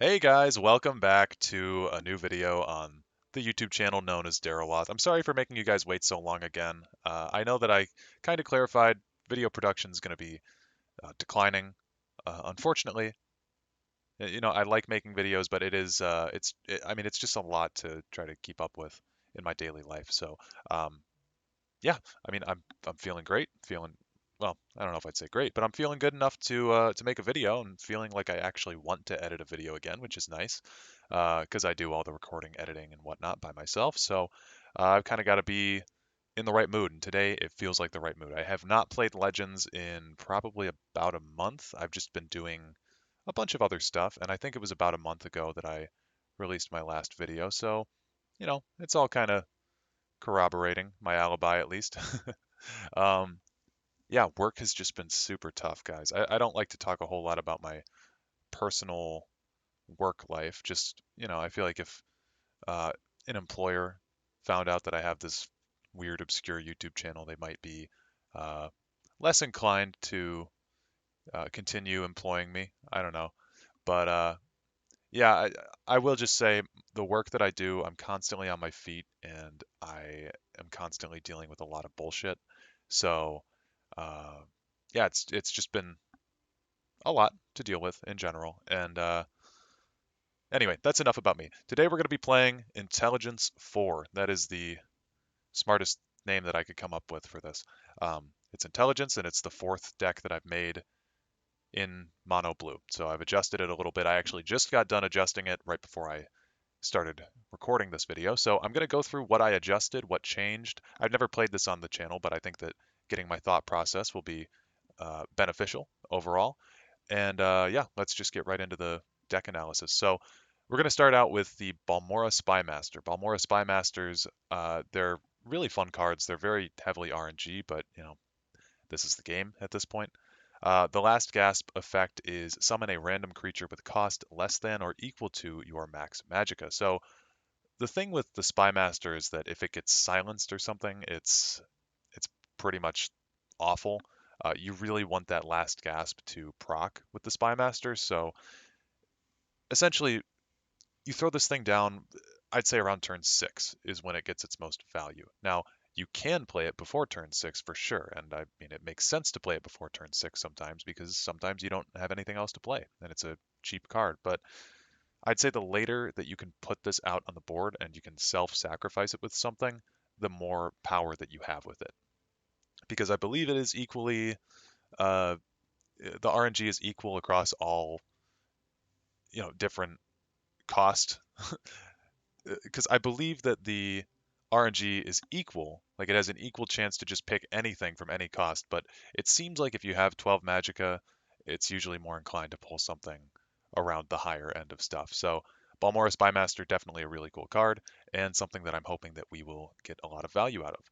Hey guys, welcome back to a new video on the YouTube channel known as Daryloth. I'm sorry for making you guys wait so long again. I know that I kind of clarified video production is going to be declining. Unfortunately, I like making videos, but I mean, it's just a lot to try to keep up with in my daily life. So, um, yeah, I mean, I'm feeling great, feeling well, I don't know if I'd say great, but I'm feeling good enough to make a video and feeling like I actually want to edit a video again, which is nice, because I do all the recording, editing, and whatnot by myself. So I've kind of got to be in the right mood, and today it feels like the right mood. I have not played Legends in probably about a month. I've just been doing a bunch of other stuff, and I think it was about a month ago that I released my last video. So, it's all kind of corroborating my alibi at least. Um, yeah, work has just been super tough, guys. I don't like to talk a whole lot about my personal work life. Just, I feel like if uh, an employer found out that I have this weird, obscure YouTube channel, they might be uh, less inclined to continue employing me. I don't know. But yeah, I will just say the work that I do, I'm constantly on my feet and I am constantly dealing with a lot of bullshit. So, uh, yeah, it's just been a lot to deal with in general. And anyway, that's enough about me. Today we're going to be playing Intelligence 4. That is the smartest name that I could come up with for this. It's Intelligence, and it's the fourth deck that I've made in mono blue. So I've adjusted it a little bit. I actually just got done adjusting it right before I started recording this video. So I'm going to go through what I adjusted, what changed. I've never played this on the channel, but I think that getting my thought process will be beneficial overall. And yeah, let's just get right into the deck analysis. So we're going to start out with the Balmora Spymaster. Balmora Spymasters, they're really fun cards. They're very heavily RNG, but this is the game at this point. The last gasp effect is summon a random creature with cost less than or equal to your max magicka. So the thing with the Spymaster is that if it gets silenced or something, it's pretty much awful. You really want that last gasp to proc with the Spymaster. So essentially, you throw this thing down. I'd say around turn 6 is when it gets its most value. Now, you can play it before turn 6 for sure, and I mean it makes sense to play it before turn 6 sometimes because sometimes you don't have anything else to play and it's a cheap card. But I'd say the later that you can put this out on the board and you can self-sacrifice it with something, the more power that you have with it. Because I believe it is equally, uh, the RNG is equal across all, different cost. Because I believe that the RNG is equal, like it has an equal chance to just pick anything from any cost. But it seems like if you have 12 Magicka, it's usually more inclined to pull something around the higher end of stuff. So Balmora Spymaster, definitely a really cool card, and something that I'm hoping that we will get a lot of value out of.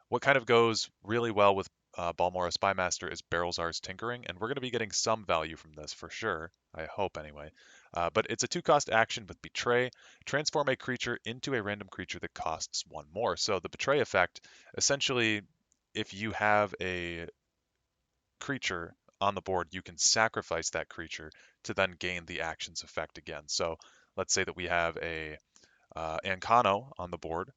What kind of goes really well with Balmora Spymaster is Barrelzar's Tinkering, and we're going to be getting some value from this for sure. I hope anyway. But it's a 2-cost action with Betray. Transform a creature into a random creature that costs 1 more. So the Betray effect, essentially, if you have a creature on the board, you can sacrifice that creature to then gain the action's effect again. So let's say that we have a Ancano on the board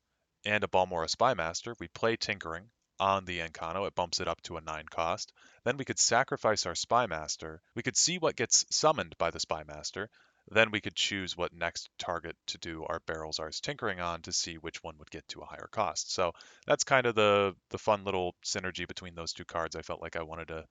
and a Balmora Spymaster. We play Tinkering on the Ancano. It bumps it up to a 9 cost. Then we could sacrifice our Spymaster. We could see what gets summoned by the Spymaster. Then we could choose what next target to do our Barrelzar's Tinkering on to see which one would get to a higher cost. So that's kind of the fun little synergy between those two cards. I felt like I wanted to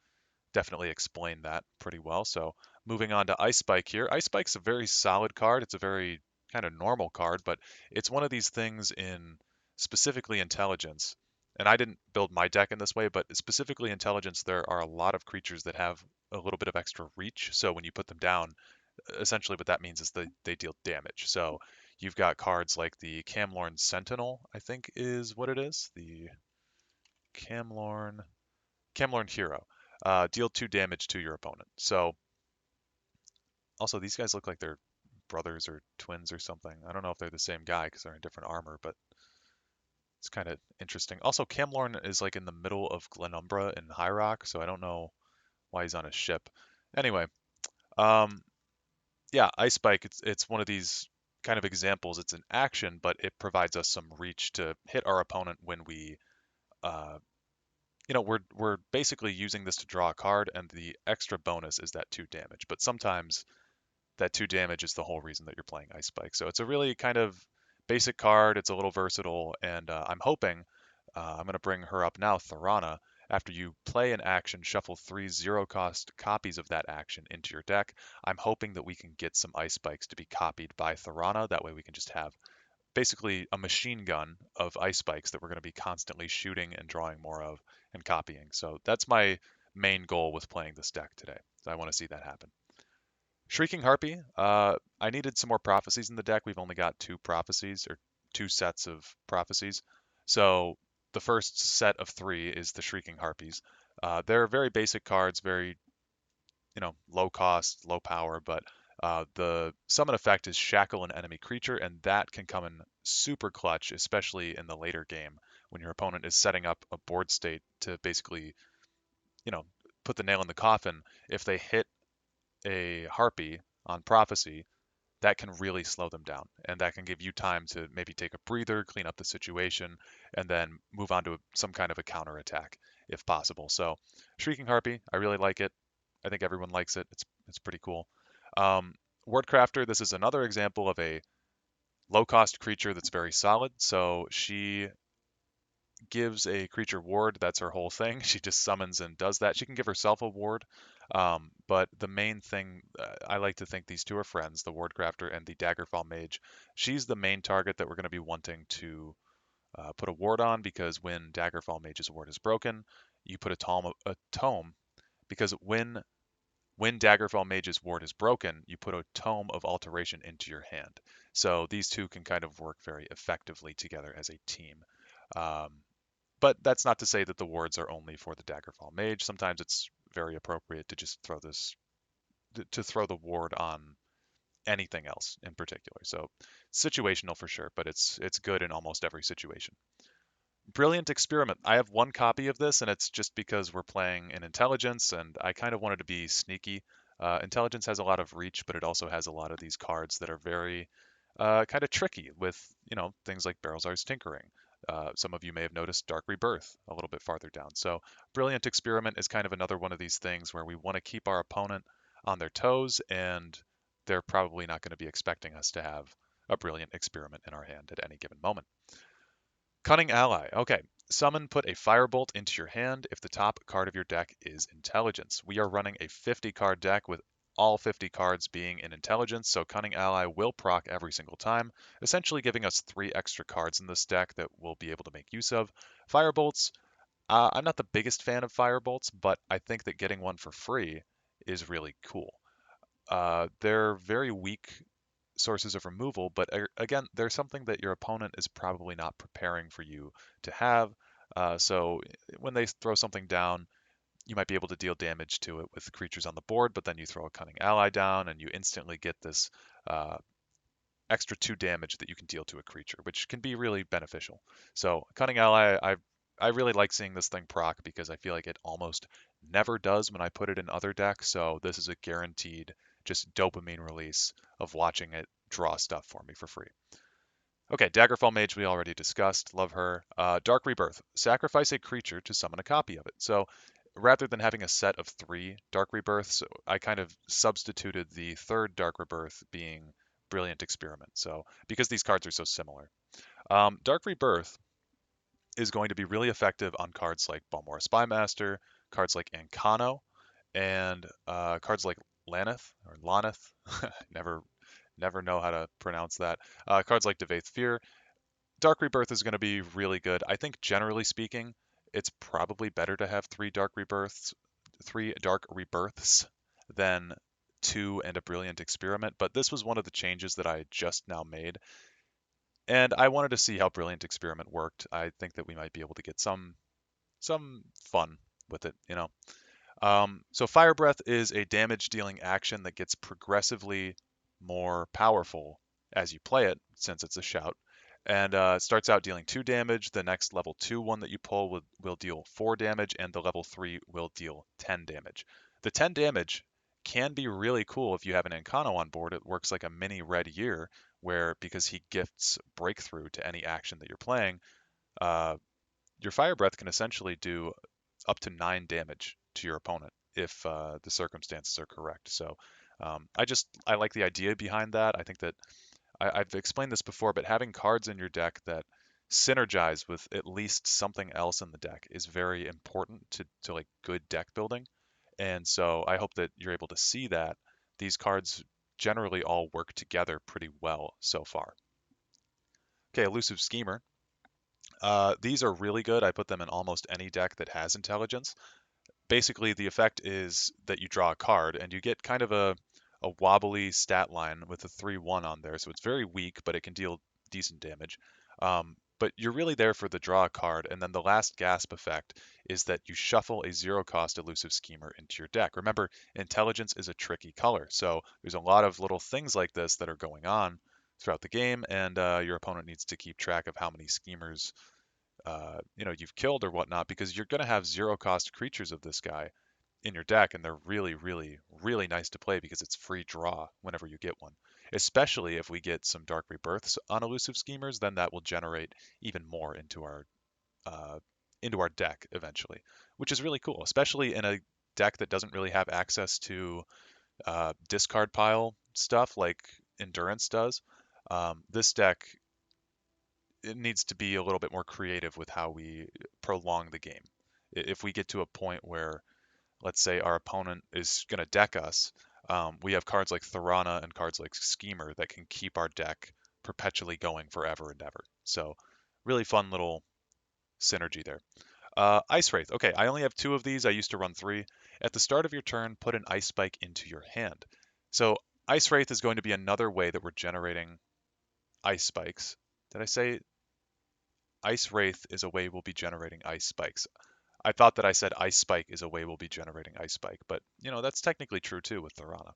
definitely explain that pretty well. So moving on to Ice Spike here. Ice Spike's a very solid card. It's a very kind of normal card, but it's one of these things in specifically intelligence. And I didn't build my deck in this way, but specifically intelligence, there are a lot of creatures that have a little bit of extra reach. So when you put them down, essentially what that means is they deal damage. So you've got cards like the Camlorn Sentinel, I think is what it is. The Camlorn Camlorn Hero. Deal 2 damage to your opponent. So also these guys look like they're brothers or twins or something. I don't know if they're the same guy because they're in different armor, but it's kind of interesting. Also, Camlorn is like in the middle of Glenumbra and High Rock, so I don't know why he's on a ship. Anyway, um, yeah, Ice Spike, it's one of these kind of examples. It's an action, but it provides us some reach to hit our opponent when we, uh, we're basically using this to draw a card, and the extra bonus is that 2 damage. But sometimes that 2 damage is the whole reason that you're playing Ice Spike. So it's a really kind of basic card. It's a little versatile, and I'm hoping I'm going to bring her up now, Thorana. After you play an action, shuffle 3 0-cost copies of that action into your deck. I'm hoping that we can get some Ice Spikes to be copied by Thorana. That way we can just have basically a machine gun of Ice Spikes that we're going to be constantly shooting and drawing more of and copying. So that's my main goal with playing this deck today. So I want to see that happen. Shrieking Harpy, I needed some more prophecies in the deck. We've only got 2 prophecies, or 2 sets of prophecies. So the first set of 3 is the Shrieking Harpies. They're very basic cards, very, low cost, low power, but the summon effect is Shackle an enemy creature, and that can come in super clutch, especially in the later game when your opponent is setting up a board state to basically, you know, put the nail in the coffin. If they hit a Harpy on Prophecy, that can really slow them down. And that can give you time to maybe take a breather, clean up the situation, and then move on to some kind of a counter attack if possible. So, Shrieking Harpy, I really like it. I think everyone likes it. It's pretty cool. Um, Wordcrafter, this is another example of a low cost creature that's very solid. So she gives a creature ward. That's her whole thing. She just summons and does that. She can give herself a ward. But the main thing, I like to think these two are friends, the Wardcrafter and the Daggerfall Mage. She's the main target that we're going to be wanting to put a ward on, because when Daggerfall Mage's ward is broken, you put a tome, because when Daggerfall Mage's ward is broken, you put a Tome of Alteration into your hand. So these two can kind of work very effectively together as a team. Um, but that's not to say that the wards are only for the Daggerfall Mage. Sometimes it's very appropriate to just throw the ward on anything else in particular. So situational for sure, but it's good in almost every situation. Brilliant Experiment. I have 1 copy of this, and it's just because we're playing in Intelligence, and I kind of wanted to be sneaky. Intelligence has a lot of reach, but it also has a lot of these cards that are very kind of tricky with, things like Barrelzar's Tinkering. Some of you may have noticed Dark Rebirth a little bit farther down. So Brilliant Experiment is kind of another one of these things where we want to keep our opponent on their toes, and they're probably not going to be expecting us to have a Brilliant Experiment in our hand at any given moment. Cunning Ally. Okay. Summon, put a Firebolt into your hand if the top card of your deck is Intelligence. We are running a 50 card deck with all 50 cards being in Intelligence, so Cunning Ally will proc every single time, essentially giving us 3 extra cards in this deck that we'll be able to make use of. Firebolts. I'm not the biggest fan of Firebolts, but I think that getting one for free is really cool. They're very weak sources of removal, but again, they're something that your opponent is probably not preparing for you to have. So when they throw something down, you might be able to deal damage to it with creatures on the board, but then you throw a Cunning Ally down and you instantly get this uh, extra 2 damage that you can deal to a creature, which can be really beneficial. So Cunning Ally, I really like seeing this thing proc because I feel like it almost never does when I put it in other decks. So this is a guaranteed just dopamine release of watching it draw stuff for me for free. Okay, Daggerfall Mage we already discussed. Love her. Dark Rebirth. Sacrifice a creature to summon a copy of it. So rather than having a set of 3 Dark Rebirths, I kind of substituted the third Dark Rebirth being Brilliant Experiment. So because these cards are so similar. Dark Rebirth is going to be really effective on cards like Balmora Spymaster, cards like Ancano, and cards like Laneth or Laneth. Never know how to pronounce that. Cards like Devaith Fear. Dark Rebirth is going to be really good. I think generally speaking, it's probably better to have 3 Dark Rebirths than 2 and a Brilliant Experiment. But this was one of the changes that I just now made, and I wanted to see how Brilliant Experiment worked. I think that we might be able to get some fun with it. So Fire Breath is a damage dealing action that gets progressively more powerful as you play it, since it's a shout. And it starts out dealing 2 damage. The next level 2 one that you pull will deal 4 damage, and the level 3 will deal 10 damage. The 10 damage can be really cool if you have an Encano on board. It works like a mini red year, where because he gifts breakthrough to any action that you're playing, uh, your fire breath can essentially do up to 9 damage to your opponent if the circumstances are correct. So I like the idea behind that. I think that I've explained this before, but having cards in your deck that synergize with at least something else in the deck is very important to like good deck building. And so I hope that you're able to see that these cards generally all work together pretty well so far. Okay, Elusive Schemer. These are really good. I put them in almost any deck that has intelligence. Basically, the effect is that you draw a card and you get kind of a wobbly stat line with a 3/1 on there. So it's very weak, but it can deal decent damage. But you're really there for the draw a card, and then the last gasp effect is that you shuffle a zero cost elusive schemer into your deck. Remember, intelligence is a tricky color, so there's a lot of little things like this that are going on throughout the game, and your opponent needs to keep track of how many schemers you've killed or whatnot, because you're going to have zero cost creatures of this guy in your deck, and they're really, really, really nice to play because it's free draw whenever you get one. Especially if we get some Dark Rebirths on elusive schemers, then that will generate even more uh, into our deck eventually, which is really cool, especially in a deck that doesn't really have access to discard pile stuff like Endurance does. This deck, it needs to be a little bit more creative with how we prolong the game. If we get to a point where, let's say, our opponent is going to deck us, we have cards like Thorana and cards like Schemer that can keep our deck perpetually going forever and ever. So, really fun little synergy there. Ice Wraith. Okay, I only have 2 of these. I used to run 3. At the start of your turn, put an Ice Spike into your hand. So, Ice Wraith is going to be another way that we're generating Ice Spikes. Did I say Ice Wraith is a way we'll be generating Ice Spikes? I thought that I said Ice Spike is a way we'll be generating Ice Spike, but that's technically true too with Thorana.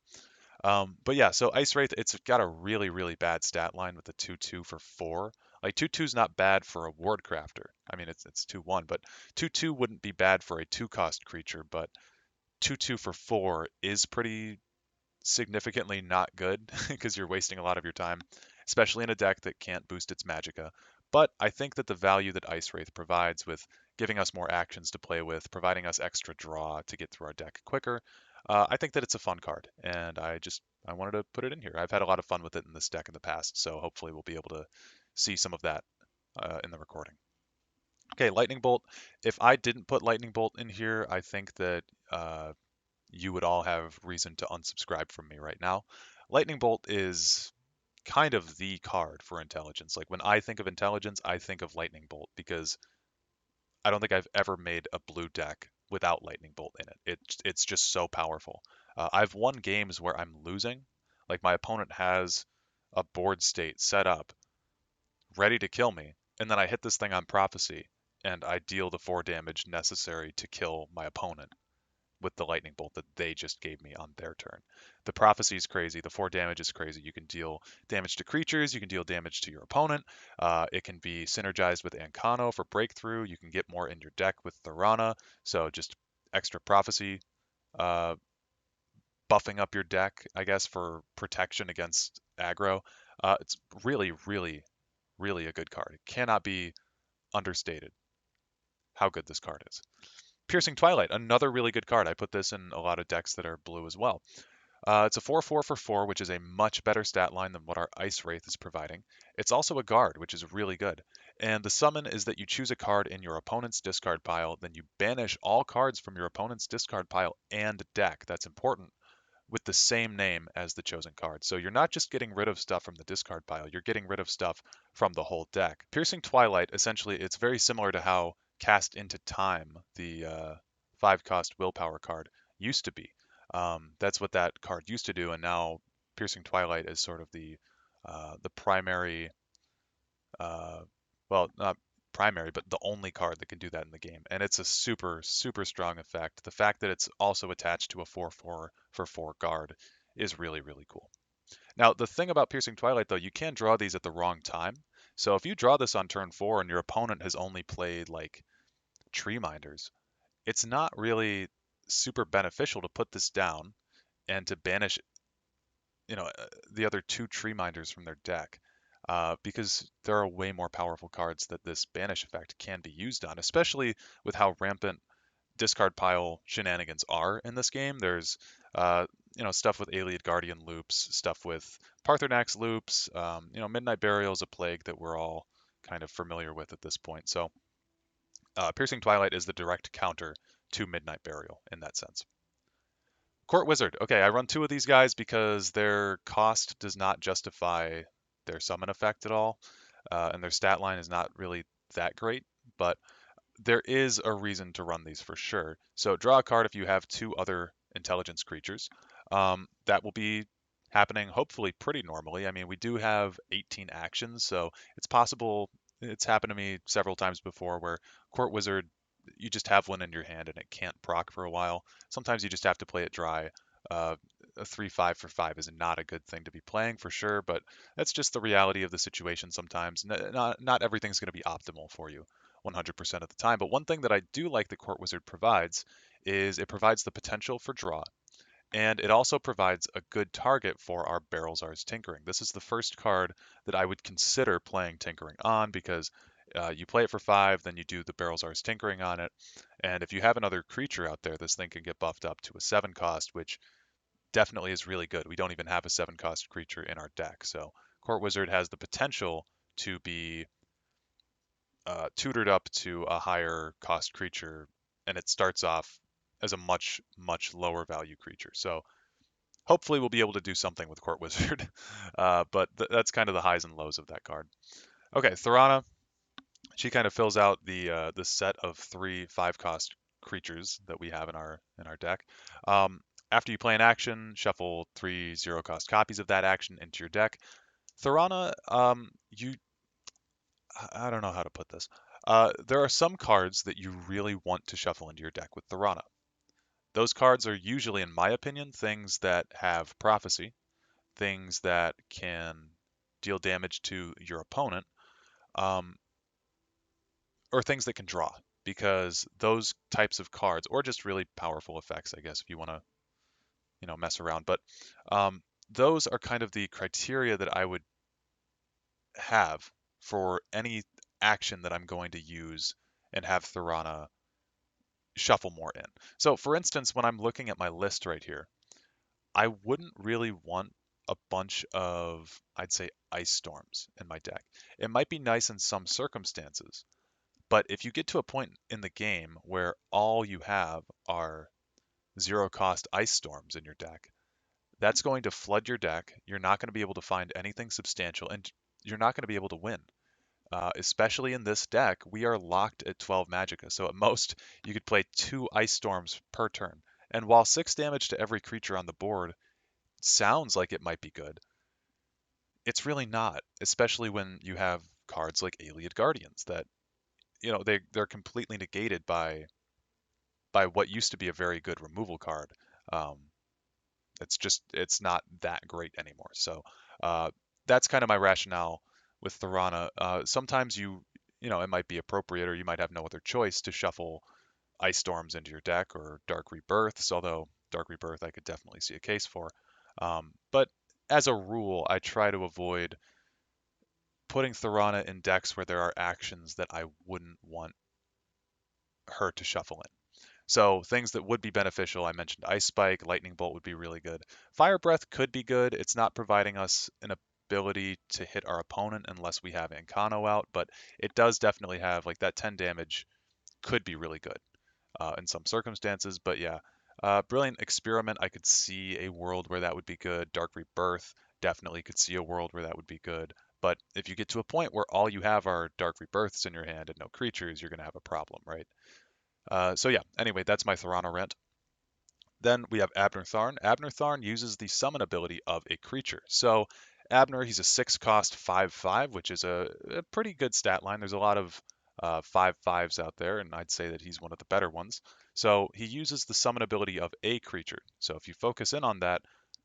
But yeah, so Ice Wraith, it's got a really, really bad stat line with the 2/2 for 4. Like 2/2 is not bad for a Ward Crafter. I mean, it's 2/1, but 2/2 wouldn't be bad for a 2-cost creature, but 2/2 for 4 is pretty significantly not good because you're wasting a lot of your time, especially in a deck that can't boost its Magicka. But I think that the value that Ice Wraith provides with giving us more actions to play with, providing us extra draw to get through our deck quicker, I think that it's a fun card, and I wanted to put it in here. I've had a lot of fun with it in this deck in the past, so hopefully we'll be able to see some of that in the recording. Okay, Lightning Bolt. If I didn't put Lightning Bolt in here, I think that you would all have reason to unsubscribe from me right now. Lightning Bolt is kind of the card for intelligence. Like when I think of intelligence, I think of Lightning Bolt because I don't think I've ever made a blue deck without Lightning Bolt in it. It's just so powerful. I've won games where I'm losing, like my opponent has a board state set up, ready to kill me, and then I hit this thing on Prophecy, and I deal the 4 damage necessary to kill my opponent with the lightning bolt that they just gave me on their turn. The prophecy is crazy. The 4 damage is crazy. You can deal damage to creatures. You can deal damage to your opponent. It can be synergized with Ancano for breakthrough. You can get more in your deck with Thorana. So just extra prophecy, uh, buffing up your deck, I guess, for protection against aggro. It's really, really, really a good card. It cannot be understated how good this card is. Piercing Twilight, another really good card. I put this in a lot of decks that are blue as well. It's a 4/4 for 4, which is a much better stat line than what our Ice Wraith is providing. It's also a guard, which is really good. And the summon is that you choose a card in your opponent's discard pile, then you banish all cards from your opponent's discard pile and deck. That's important, with the same name as the chosen card. So you're not just getting rid of stuff from the discard pile, you're getting rid of stuff from the whole deck. Piercing Twilight, essentially, it's very similar to how Cast into Time, the 5-cost willpower card, used to be. That's what that card used to do, and now Piercing Twilight is sort of the primary, uh, well, not primary, but the only card that can do that in the game. And it's a super, super strong effect. The fact that it's also attached to a 4/4 for 4 guard is really, really cool. Now, the thing about Piercing Twilight, though, you can draw these at the wrong time. So if you draw this on turn 4 and your opponent has only played like Tree Minders, it's not really super beneficial to put this down and to banish, the other two Tree Minders from their deck. Because there are way more powerful cards that this banish effect can be used on, especially with how rampant discard pile shenanigans are in this game. There's stuff with Ayleid Guardian loops, stuff with Parthenax loops. Midnight Burial is a plague that we're all kind of familiar with at this point. So Piercing Twilight is the direct counter to Midnight Burial in that sense. Court Wizard. Okay, I run two of these guys because their cost does not justify their summon effect at all, and their stat line is not really that great. But there is a reason to run these for sure. So draw a card if you have two other intelligence creatures. That will be happening hopefully pretty normally. I mean, we do have 18 actions, so it's possible. It's happened to me several times before where Court Wizard, you just have one in your hand and it can't proc for a while. Sometimes you just have to play it dry. Uh, a 3/5 for 5 is not a good thing to be playing for sure, but that's just the reality of the situation sometimes. Not everything's going to be optimal for you 100% of the time. But one thing that I do like the Court Wizard provides is it provides the potential for draw. And it also provides a good target for our Barrelzar's Tinkering. This is the first card that I would consider playing Tinkering on because you play it for 5, then you do the Barrelzar's Tinkering on it. And if you have another creature out there, this thing can get buffed up to a 7 cost, which definitely is really good. We don't even have a 7 cost creature in our deck. So Court Wizard has the potential to be tutored up to a higher cost creature, and it starts off as a much, much lower value creature. So hopefully we'll be able to do something with Court Wizard, but that's kind of the highs and lows of that card. Okay, Thorana, she kind of fills out the set of 3/5 cost creatures that we have in our deck. After you play an action, shuffle 3 0 cost copies of that action into your deck. Thorana, I don't know how to put this. There are some cards that you really want to shuffle into your deck with Thorana. Those cards are usually, in my opinion, things that have prophecy, things that can deal damage to your opponent, um, or things that can draw. Because those types of cards, or just really powerful effects, I guess, if you want to, mess around. But um, those are kind of the criteria that I would have for any action that I'm going to use and have Thorana shuffle more in. So for instance, when I'm looking at my list right here, I wouldn't really want a bunch of, I'd say, ice storms in my deck. It might be nice in some circumstances, but if you get to a point in the game where all you have are 0 cost ice storms in your deck, that's going to flood your deck. You're not going to be able to find anything substantial, and you're not going to be able to win. Especially in this deck, we are locked at 12 Magicka, so at most you could play 2 Ice Storms per turn. And while 6 damage to every creature on the board sounds like it might be good, it's really not, especially when you have cards like Ayleid Guardians that, they're completely negated by what used to be a very good removal card. Um, it's not that great anymore. So that's kind of my rationale with Thorana. Sometimes it might be appropriate, or you might have no other choice to shuffle Ice Storms into your deck or Dark Rebirths, although Dark Rebirth I could definitely see a case for. But as a rule, I try to avoid putting Thorana in decks where there are actions that I wouldn't want her to shuffle in. So things that would be beneficial, I mentioned Ice Spike, Lightning Bolt would be really good. Fire Breath could be good. It's not providing us an ability to hit our opponent unless we have Incano out, but it does definitely have like that 10 damage could be really good in some circumstances. But yeah, Brilliant Experiment, I could see a world where that would be good. Dark Rebirth, definitely could see a world where that would be good. But if you get to a point where all you have are Dark Rebirths in your hand and no creatures, you're going to have a problem, right? So yeah, anyway, that's my Thorana rant. Then we have Abner Tharn. Abner Tharn uses the summon ability of a creature. So Abner, he's a 6 cost 5/5, which is a pretty good stat line. There's a lot of 5/5s out there, and I'd say that he's one of the better ones. So he uses the summon ability of a creature. So if you focus in on that,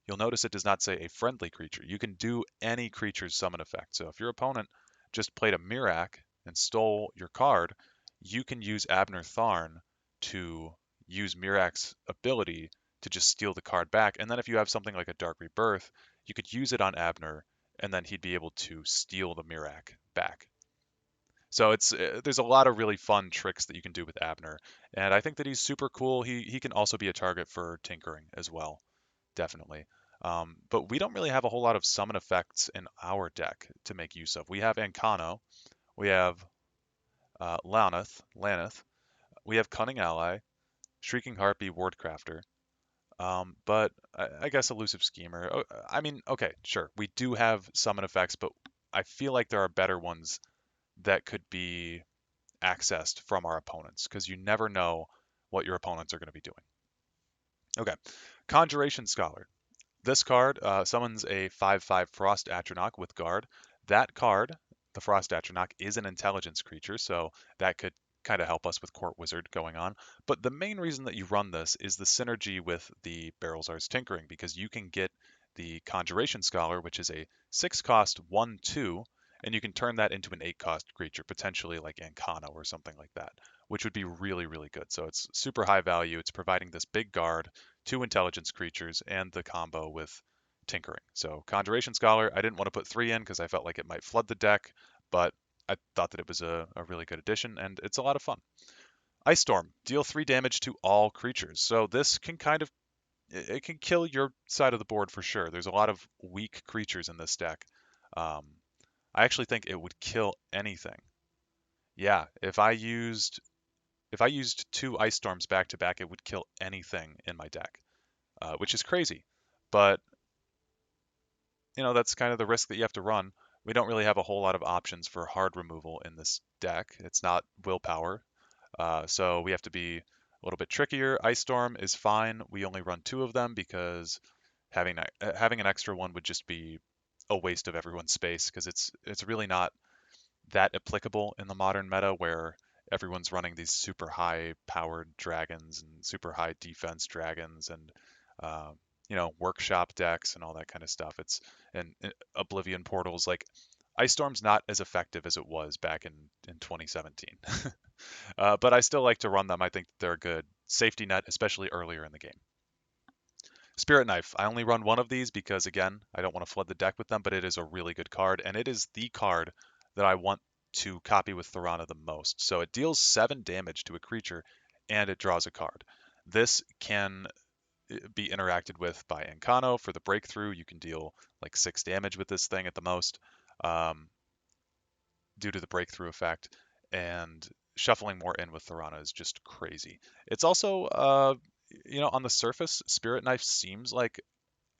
you'll notice it does not say a friendly creature. You can do any creature's summon effect. So if your opponent just played a Mirac and stole your card, you can use Abner Tharn to use Mirac's ability to just steal the card back. And then if you have something like a Dark Rebirth, you could use it on Abner, and then he'd be able to steal the Mirac back. So there's a lot of really fun tricks that you can do with Abner, and I think that he's super cool. He can also be a target for tinkering as well, definitely. But we don't really have a whole lot of summon effects in our deck to make use of. We have Ancano, we have Laneth, we have Cunning Ally, Shrieking Harpy, Wardcrafter. But I guess Elusive Schemer. I mean, okay, sure. We do have summon effects, but I feel like there are better ones that could be accessed from our opponents because you never know what your opponents are going to be doing. Okay, Conjuration Scholar. This card summons a 5/5 Frost Atronach with Guard. That card, the Frost Atronach, is an intelligence creature, so that could kind of help us with Court Wizard going on. But the main reason that you run this is the synergy with the Barrelzar's Tinkering, because you can get the Conjuration Scholar, which is a 6-cost 1/2, and you can turn that into an 8-cost creature, potentially like Ancano or something like that, which would be really, really good. So it's super high value. It's providing this big guard, 2 intelligence creatures, and the combo with tinkering. So Conjuration Scholar, I didn't want to put 3 in because I felt like it might flood the deck, but I thought that it was a really good addition, and it's a lot of fun. Ice Storm, deal 3 damage to all creatures. So this can kind of, it can kill your side of the board for sure. There's a lot of weak creatures in this deck. Um, I actually think it would kill anything. Yeah, if I used 2 Ice Storms back to back, it would kill anything in my deck, which is crazy. But that's kind of the risk that you have to run. We don't really have a whole lot of options for hard removal in this deck. It's not willpower, so we have to be a little bit trickier. Ice Storm is fine. We only run 2 of them because having an extra one would just be a waste of everyone's space because it's really not that applicable in the modern meta where everyone's running these super high powered dragons and super high defense dragons and uh, workshop decks and all that kind of stuff. And Oblivion portals, like Ice Storm's not as effective as it was back in 2017. But I still like to run them. I think they're a good safety net, especially earlier in the game. Spirit Knife. I only run one of these because, again, I don't want to flood the deck with them, but it is a really good card, and it is the card that I want to copy with Thorana the most. So it deals 7 damage to a creature, and it draws a card. This can be interacted with by Ancano for the breakthrough. You can deal like 6 damage with this thing at the most um, due to the breakthrough effect, and shuffling more in with Thorana is just crazy. It's also, on the surface, Spirit Knife seems like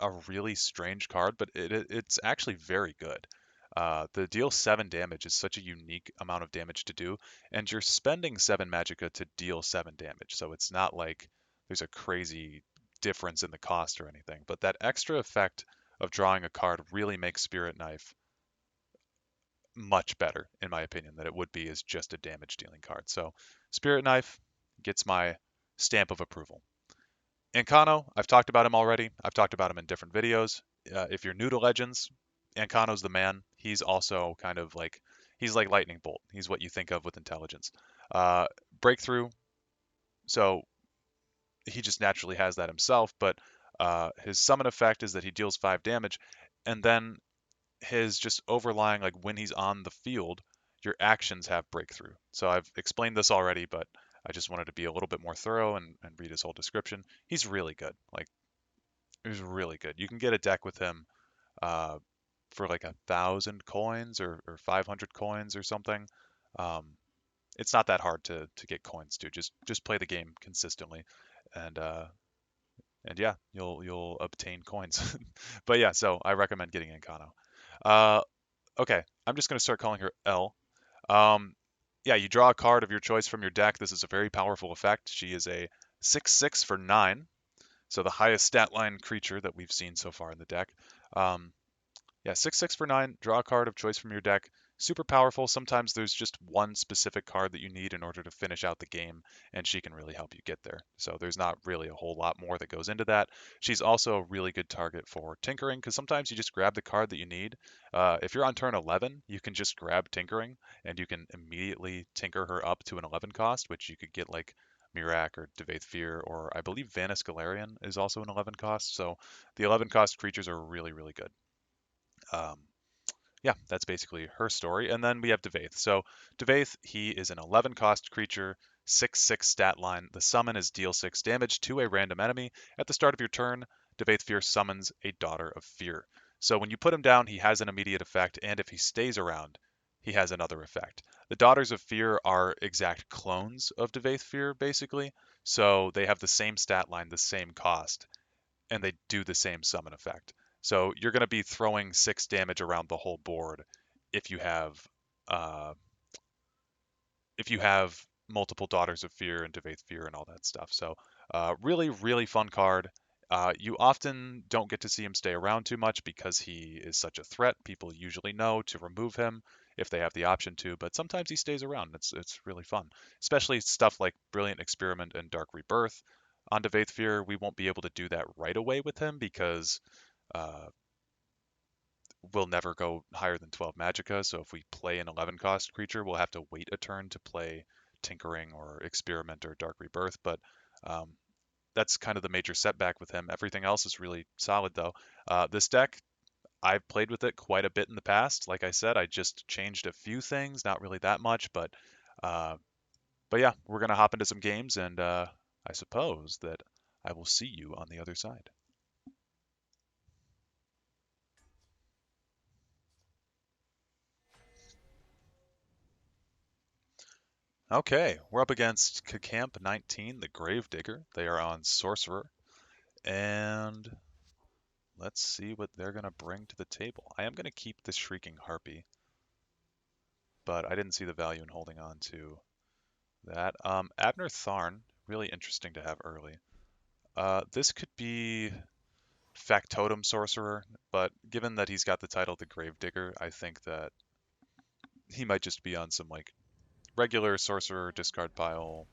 a really strange card, but it's actually very good. The deal 7 damage is such a unique amount of damage to do, and you're spending 7 magicka to deal 7 damage, so it's not like there's a crazy difference in the cost or anything. But that extra effect of drawing a card really makes Spirit Knife much better, in my opinion, than it would be as just a damage dealing card. So Spirit Knife gets my stamp of approval. Ancano, I've talked about him already. I've talked about him in different videos. If you're new to Legends, Ancano's the man. He's also kind of like, he's like Lightning Bolt. He's what you think of with intelligence. Breakthrough, so he just naturally has that himself, but his summon effect is that he deals 5 damage, and then his just overlying, like when he's on the field, your actions have breakthrough. So I've explained this already, but I just wanted to be a little bit more thorough and read his whole description. He's really good. Like, he's really good. You can get a deck with him uh, for like 1,000 coins or 500 coins or something. Um, it's not that hard to get coins to. Just play the game consistently, and yeah, you'll obtain coins. But yeah, so I recommend getting Incano. Uh, okay, I'm just gonna start calling her L. Um, yeah, you draw a card of your choice from your deck. This is a very powerful effect. She is a 6/6 for 9, so the highest stat line creature that we've seen so far in the deck. Um, yeah, 6/6 for 9, draw a card of choice from your deck. Super powerful. Sometimes there's just one specific card that you need in order to finish out the game, and she can really help you get there. So there's not really a whole lot more that goes into that. She's also a really good target for tinkering, because sometimes you just grab the card that you need. If you're on turn 11, you can just grab tinkering, and you can immediately tinker her up to an 11 cost, which you could get like Mirac or Devaith Fear, or I believe Vanis Galarian is also an 11 cost. So the 11 cost creatures are really, really good. Um, yeah, that's basically her story. And then we have Devaith. So Devaith, he is an 11 cost creature, 6/6 stat line. The summon is deal 6 damage to a random enemy. At the start of your turn, Devaith Fear summons a Daughter of Fear. So when you put him down, he has an immediate effect, and if he stays around, he has another effect. The Daughters of Fear are exact clones of Devaith Fear, basically. So they have the same stat line, the same cost, and they do the same summon effect. So you're going to be throwing 6 damage around the whole board if you have uh, if you have multiple Daughters of Fear and Devaith Fear and all that stuff. So really, really fun card. You often don't get to see him stay around too much because he is such a threat. People usually know to remove him if they have the option to, but sometimes he stays around. It's really fun, especially stuff like Brilliant Experiment and Dark Rebirth. On Devaith Fear, we won't be able to do that right away with him because uh, we'll never go higher than 12 Magicka. So if we play an 11 cost creature, we'll have to wait a turn to play Tinkering or Experiment or Dark Rebirth. But um, that's kind of the major setback with him. Everything else is really solid, though. This deck, I've played with it quite a bit in the past. Like I said, I just changed a few things, not really that much, uh, but yeah, we're gonna hop into some games, and I suppose that I will see you on the other side. Okay, we're up against Camp 19, the Gravedigger. They are on Sorcerer, and let's see what they're going to bring to the table. I am going to keep the Shrieking Harpy, but I didn't see the value in holding on to that. Abner Tharn, really interesting to have early. This could be Factotum Sorcerer, but given that he's got the title the Gravedigger, I think that he might just be on some like regular Sorcerer discard pile,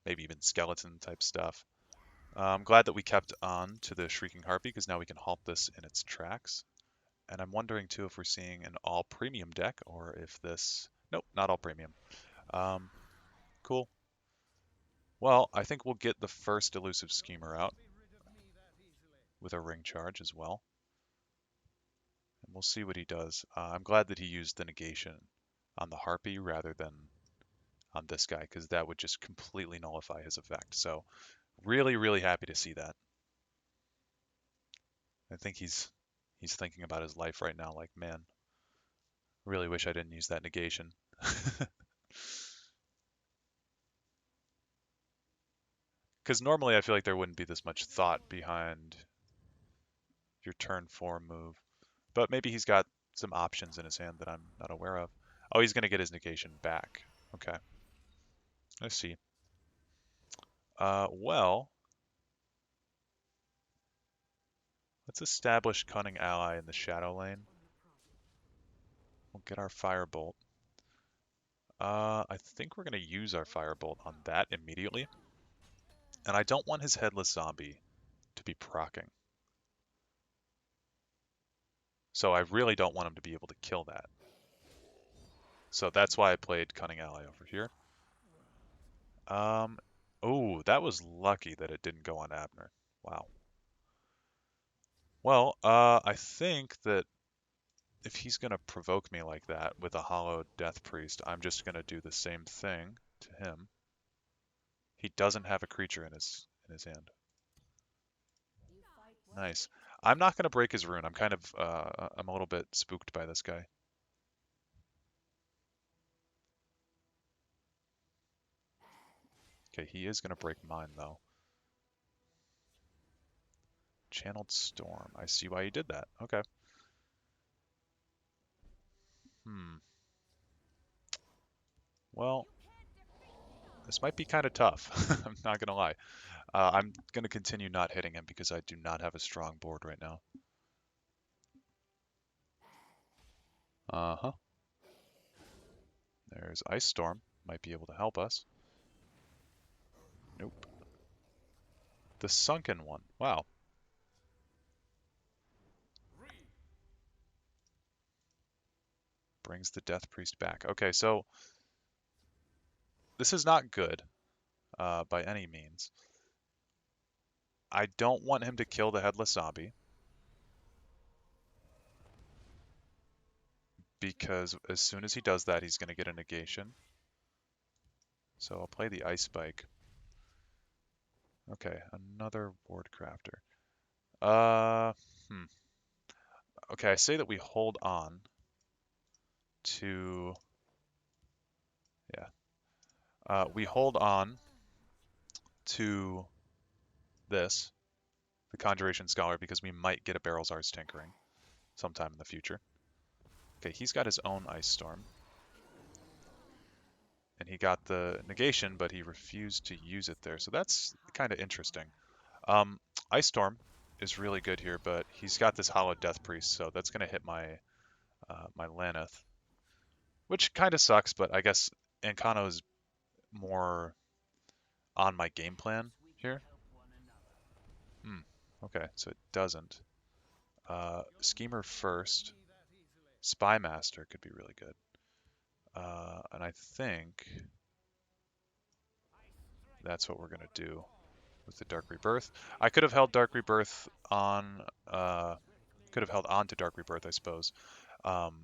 maybe even skeleton type stuff. I'm glad that we kept on to the Shrieking Harpy because now we can halt this in its tracks. And I'm wondering too if we're seeing an all premium deck or if this. Nope, not all premium. Um, cool. Well, I think we'll get the first Elusive Schemer out with a ring charge as well. And we'll see what he does. I'm glad that he used the negation on the Harpy rather than on this guy because that would just completely nullify his effect. So really, really happy to see that. I think he's thinking about his life right now like, man, really wish I didn't use that negation. Because normally I feel like there wouldn't be this much thought behind your turn 4 move. But maybe he's got some options in his hand that I'm not aware of. Oh, he's going to get his negation back. Okay, I see. Well, let's establish Cunning Ally in the Shadow Lane. We'll get our Firebolt. I think we're going to use our Firebolt on that immediately. And I don't want his Headless Zombie to be proccing. So I really don't want him to be able to kill that. So that's why I played Cunning Ally over here. Oh, that was lucky that it didn't go on Abner. Wow. Well, I think that if he's gonna provoke me like that with a Hollow Death Priest, I'm just gonna do the same thing to him. He doesn't have a creature in his hand. Nice. I'm not gonna break his rune. I'm kind of I'm a little bit spooked by this guy. Okay, he is gonna break mine though. Channeled Storm. I see why he did that. Okay. Hmm. Well, this might be kind of tough. I'm not gonna lie. I'm gonna continue not hitting him because I do not have a strong board right now. Uh-huh. There's Ice Storm. Might be able to help us. Nope. The Sunken one. Wow. Brings the Death Priest back. Okay, so this is not good. by any means. I don't want him to kill the headless zombie, because as soon as he does that, he's going to get a negation. So I'll play the Ice Spike. Okay, another Ward Crafter. Uh, hmm. Okay, I say that we hold on to, yeah, we hold on to this, the Conjuration Scholar, because we might get a Barrels Arts Tinkering sometime in the future. Okay, he's got his own Ice Storm. And he got the negation, but he refused to use it there. So that's kind of interesting. Ice Storm is really good here, but he's got this Hollow Death Priest, so that's going to hit my my Laneth, which kind of sucks, but I guess Ancano is more on my game plan here. Hmm. Okay, so it doesn't. Schemer first. Spy Master could be really good. And I think that's what we're going to do with the Dark Rebirth. I could have held Dark Rebirth on, could have held on to Dark Rebirth, I suppose, um,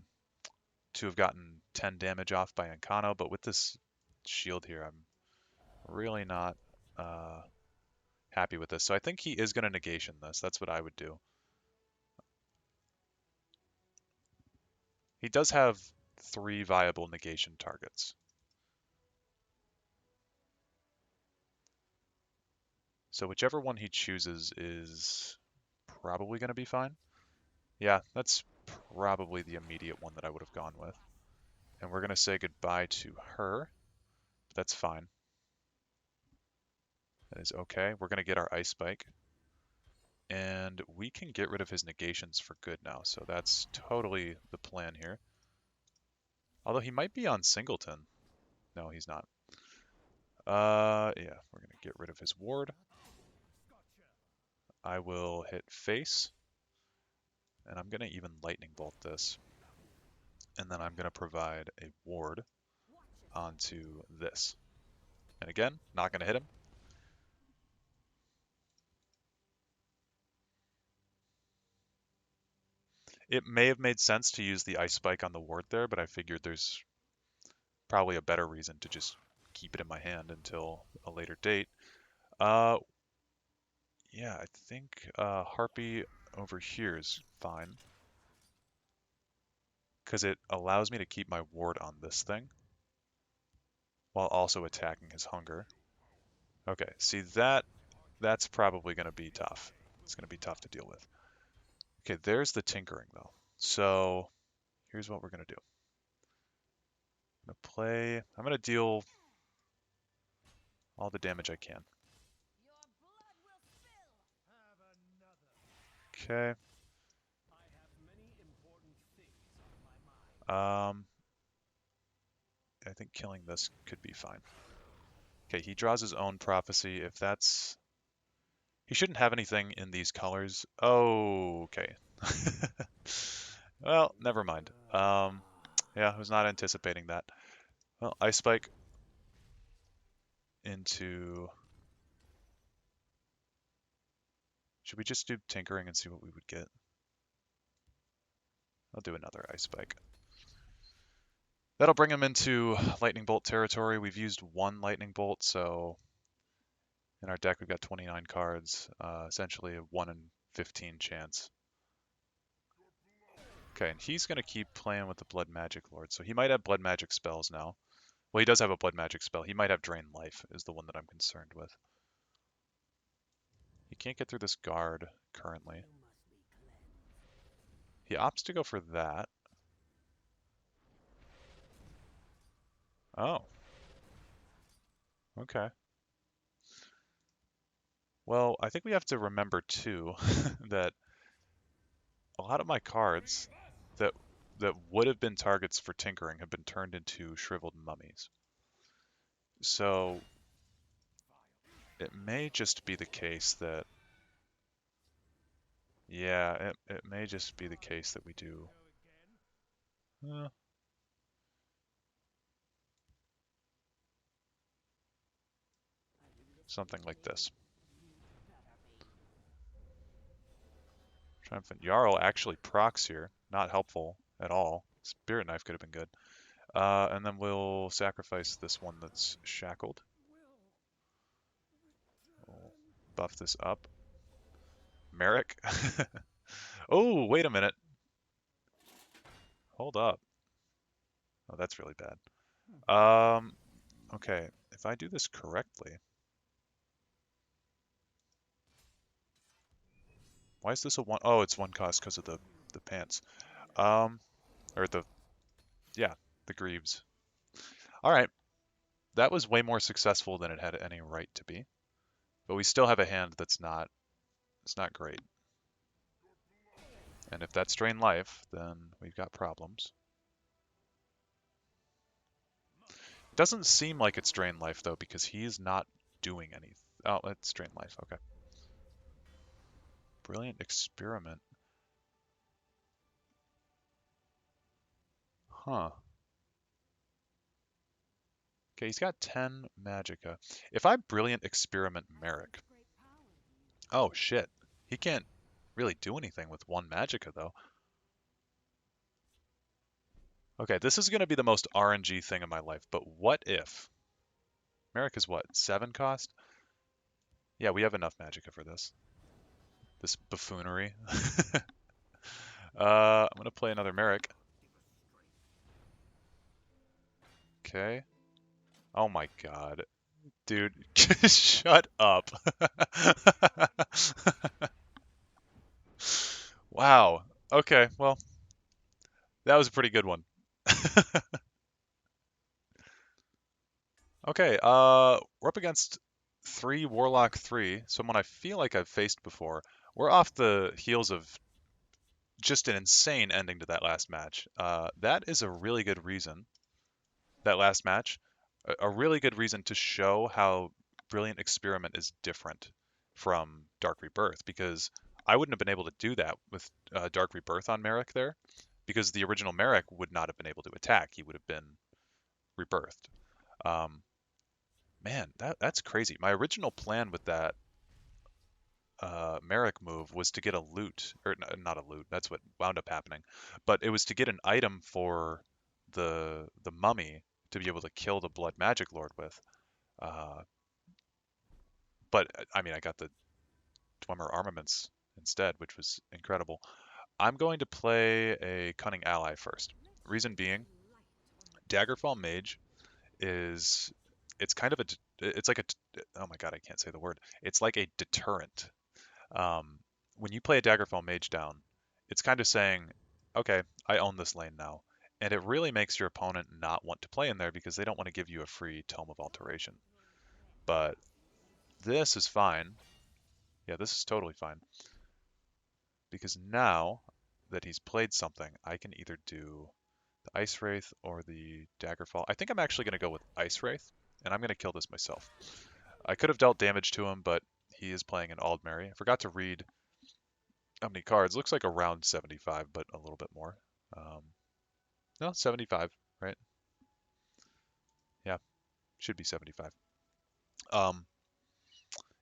to have gotten 10 damage off by Ancano, but with this shield here, I'm really not happy with this. So I think he is going to negation this. That's what I would do. He does have 3 viable negation targets. So whichever one he chooses is probably going to be fine. Yeah, that's probably the immediate one that I would have gone with. And we're going to say goodbye to her. That's fine. That is okay. We're going to get our Ice Spike. And we can get rid of his negations for good now. So that's totally the plan here. Although he might be on Singleton. No, he's not. Yeah, we're going to get rid of his ward. I will hit face. And I'm going to even Lightning Bolt this. And then I'm going to provide a ward onto this. And again, not going to hit him. It may have made sense to use the Ice Spike on the ward there, but I figured there's probably a better reason to just keep it in my hand until a later date. Uh, yeah, I think Harpy over here is fine, because it allows me to keep my ward on this thing while also attacking his hunger. Okay, see that's probably going to be tough. It's going to be tough to deal with. Okay, there's the tinkering though. So here's what we're going to do. I'm going to deal all the damage I can. Okay. I think killing this could be fine. Okay, he draws his own prophecy. If that's... He shouldn't have anything in these colors. Oh, okay. Well, never mind. Yeah, I was not anticipating that. Well, Ice Spike into... Should we just do Tinkering and see what we would get? I'll do another Ice Spike. That'll bring him into Lightning Bolt territory. We've used 1 Lightning Bolt, so in our deck we've got 29 cards, essentially a 1 in 15 chance. Okay, and he's going to keep playing with the Blood Magic Lord, so he might have Blood Magic spells now. Well, he does have a Blood Magic spell. He might have Drain Life, is the one that I'm concerned with. He can't get through this guard currently. He opts to go for that. Oh. Okay. Well, I think we have to remember, too, that a lot of my cards that would have been targets for tinkering have been turned into shriveled mummies. So it may just be the case that, yeah, it may just be the case that we do. Uh, Something like this. Triumphant Jarl actually procs here. Not helpful at all. Spirit Knife could have been good. And then we'll sacrifice this one that's shackled. We'll buff this up. Merrick. Oh, wait a minute. Hold up. Oh, that's really bad. Okay. If I do this correctly, why is this a one? Oh, it's one cost because of the pants. Um, or yeah, the greaves. All right. That was way more successful than it had any right to be. But we still have a hand that's not, it's not great. And if that's drain life, then we've got problems. It doesn't seem like it's drain life though, because he's not doing anything. Oh, it's drain life. Okay. Brilliant experiment. Huh. Okay, he's got 10 magicka. If I brilliant experiment Merrick. Oh shit. He can't really do anything with one magicka though. Okay, this is going to be the most RNG thing in my life, but what if? Merrick is what? 7 cost? Yeah, we have enough magicka for this. This buffoonery. I'm going to play another Merrick. Okay. Oh my god. Dude, shut up. Wow. Okay, well, that was a pretty good one. Okay, we're up against 3 Warlock 3, someone I feel like I've faced before. We're off the heels of just an insane ending to that last match. That is a really good reason, that last match, a really good reason to show how Brilliant Experiment is different from Dark Rebirth, because I wouldn't have been able to do that with Dark Rebirth on Merrick there, because the original Merrick would not have been able to attack. He would have been rebirthed. Um, Man, that's crazy. My original plan with that Merrick move was to get a loot, or not a loot. That's what wound up happening, but it was to get an item for the mummy to be able to kill the Blood Magic Lord with. Uh, but I mean, I got the Dwemer armaments instead, which was incredible. I'm going to play a Cunning Ally first. Reason being, Daggerfall Mage is it's kind of it's like a oh my god, I can't say the word. It's like a deterrent. Um, when you play a Daggerfall Mage down, it's kind of saying, okay, I own this lane now. And it really makes your opponent not want to play in there because they don't want to give you a free Tome of Alteration. But this is fine. Yeah, this is totally fine. Because now that he's played something, I can either do the Ice Wraith or the Daggerfall. I think I'm actually going to go with Ice Wraith, and I'm going to kill this myself. I could have dealt damage to him, but he is playing an Aldmeri. I forgot to read how many cards. Looks like around 75, but a little bit more. Um, no, 75, right? Yeah, should be 75. Um,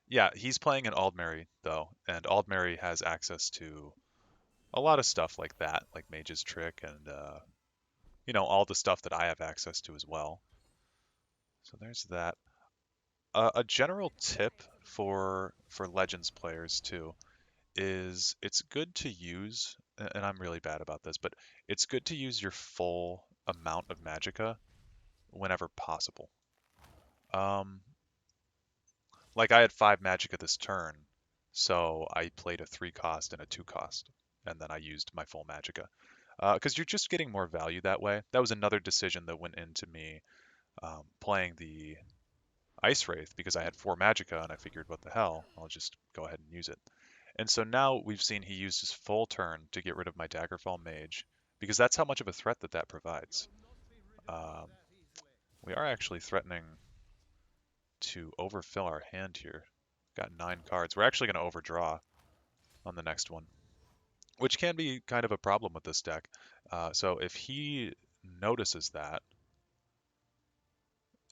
yeah, he's playing an Aldmeri, though, and Aldmeri has access to a lot of stuff like that, like Mage's Trick and, all the stuff that I have access to as well. So there's that. A general tip for Legends players, too, is it's good to use, and I'm really bad about this, but it's good to use your full amount of magicka whenever possible. Um, like I had 5 magicka this turn, so I played a 3 cost and a 2 cost, and then I used my full magicka. Because you're just getting more value that way. That was another decision that went into me playing the Ice Wraith because I had 4 magicka and I figured, what the hell, I'll just go ahead and use it. And so now we've seen he used his full turn to get rid of my Daggerfall Mage, because that's how much of a threat that provides. Um, we are actually threatening to overfill our hand here. Got 9 cards. We're actually going to overdraw on the next one, which can be kind of a problem with this deck. So if he notices that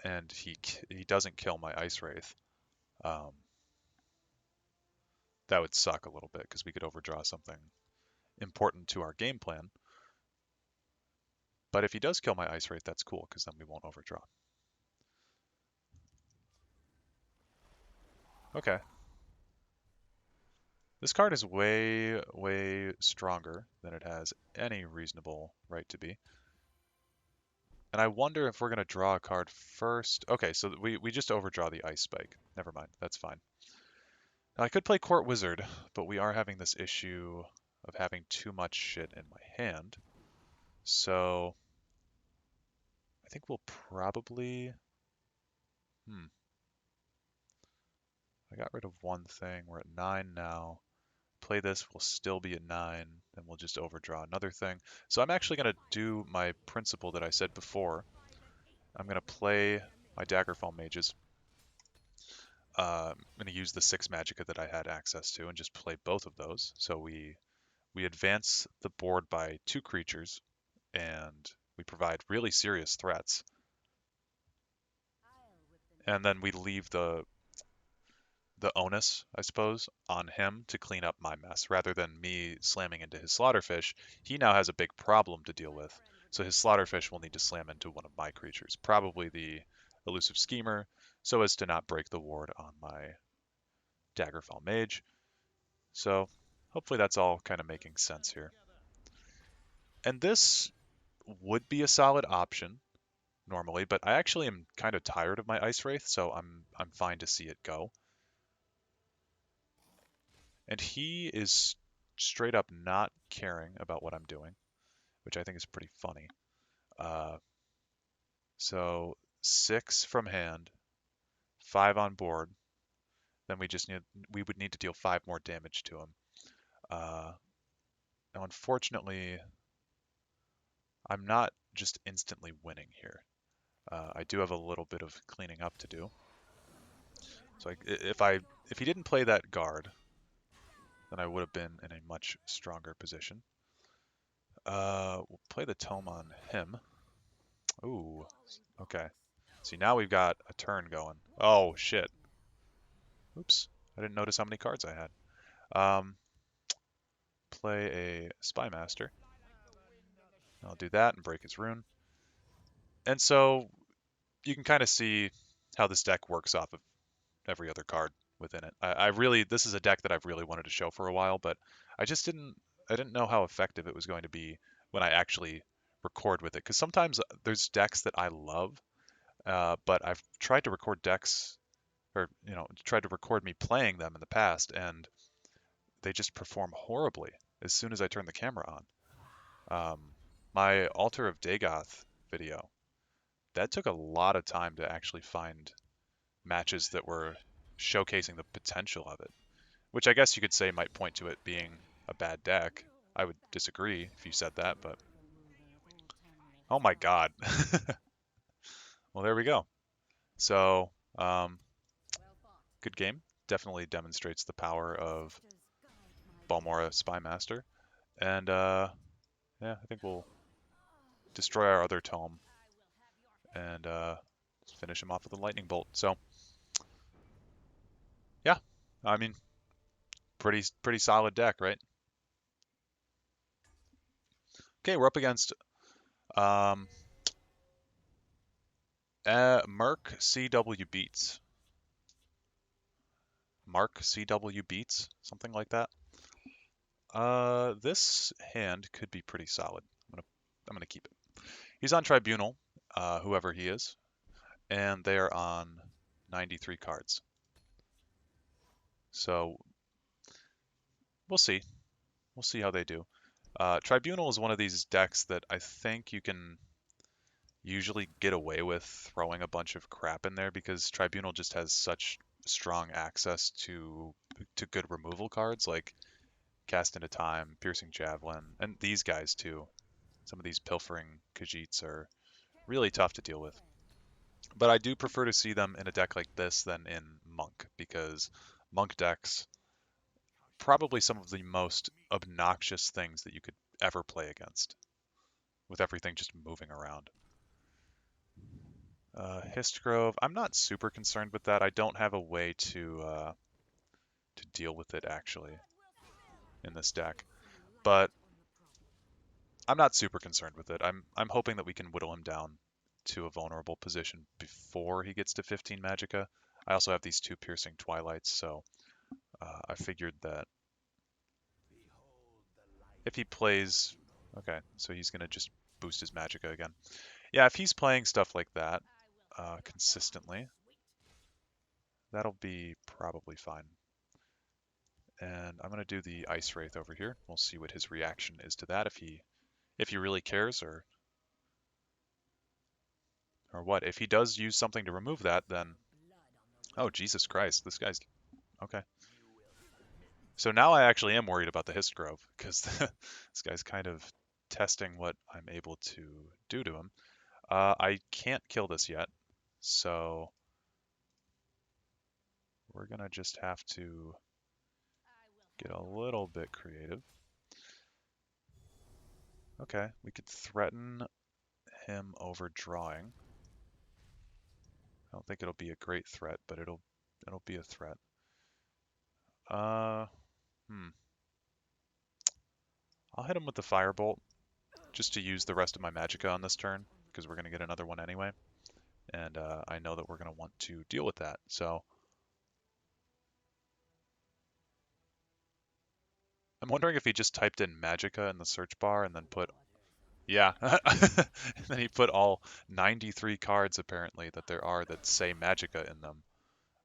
and he doesn't kill my Ice Wraith, Um, that would suck a little bit because we could overdraw something important to our game plan. But if he does kill my Ice Wraith, that's cool because then we won't overdraw. Okay. This card is way, way stronger than it has any reasonable right to be. And I wonder if we're going to draw a card first. Okay, so we just overdraw the Ice Spike. Never mind, that's fine. Now, I could play Court Wizard, but we are having this issue of having too much shit in my hand. So I think we'll probably... I got rid of one thing. We're at 9 now. Play this, we'll still be at 9, then we'll just overdraw another thing. So I'm actually going to do my principle that I said before. I'm going to play my Daggerfall Mages. I'm going to use the 6 Magicka that I had access to and just play both of those. So we advance the board by 2 creatures, and we provide really serious threats. And then we leave the onus, I suppose, on him to clean up my mess rather than me slamming into his Slaughterfish. He now has a big problem to deal with, so his Slaughterfish will need to slam into one of my creatures, probably the Elusive Schemer, so as to not break the ward on my Daggerfall Mage. So hopefully that's all kind of making sense here. And this would be a solid option normally, but I actually am kind of tired of my Ice Wraith, so I'm fine to see it go. And he is straight up not caring about what I'm doing, which I think is pretty funny. Uh, so 6 from hand, 5 on board. Then we would need to deal 5 more damage to him. Now, unfortunately, I'm not just instantly winning here. I do have a little bit of cleaning up to do. So if he didn't play that guard, then I would have been in a much stronger position. We'll play the tome on him. Ooh, okay. See, now we've got a turn going. Oh, shit. Oops. I didn't notice how many cards I had. Play a Spy Master. I'll do that and break his rune. And so you can kind of see how this deck works off of every other card within it. This is a deck that I've really wanted to show for a while, but I didn't know how effective it was going to be when I actually record with it. Because sometimes there's decks that I love, but I've tried to record decks, or tried to record me playing them in the past, and they just perform horribly as soon as I turn the camera on. My Altar of Dagoth video, that took a lot of time to actually find matches that were showcasing the potential of it, which I guess you could say might point to it being a bad deck. I would disagree if you said that, but oh my god. Well, there we go. So, good game. Definitely demonstrates the power of Balmora Spy Master. And yeah, I think we'll destroy our other tome and finish him off with a lightning bolt. So yeah, I mean, pretty solid deck, right? Okay, we're up against um, Mark CW Beats. Mark CW Beats, something like that. This hand could be pretty solid. I'm gonna keep it. He's on Tribunal, whoever he is, and they are on 93 cards. So we'll see. We'll see how they do. Tribunal is one of these decks that I think you can usually get away with throwing a bunch of crap in there because Tribunal just has such strong access to good removal cards like Cast into Time, Piercing Javelin, and these guys too. Some of these Pilfering Khajiits are really tough to deal with. But I do prefer to see them in a deck like this than in Monk, because Monk decks probably some of the most obnoxious things that you could ever play against, with everything just moving around. Histgrove, I'm not super concerned with that. I don't have a way to deal with it actually in this deck, but I'm not super concerned with it. I'm hoping that we can whittle him down to a vulnerable position before he gets to 15 Magicka. I also have these two Piercing Twilights, so I figured that if he plays, okay, so he's gonna just boost his Magicka again. Yeah, if he's playing stuff like that consistently, that'll be probably fine. And I'm gonna do the Ice Wraith over here. We'll see what his reaction is to that, if he really cares or what. If he does use something to remove that, then oh Jesus Christ, this guy's okay. So now I actually am worried about the Histgrove because this guy's kind of testing what I'm able to do to him. I can't kill this yet, so we're gonna just have to get a little bit creative. Okay, we could threaten him overdrawing. I don't think it'll be a great threat, but it'll be a threat. Uh, hmm. I'll hit him with the Firebolt just to use the rest of my Magicka on this turn because we're gonna get another one anyway, and I know that we're gonna want to deal with that. So I'm wondering if he just typed in Magicka in the search bar and then put yeah, and then he put all 93 cards apparently that there are that say Magicka in them.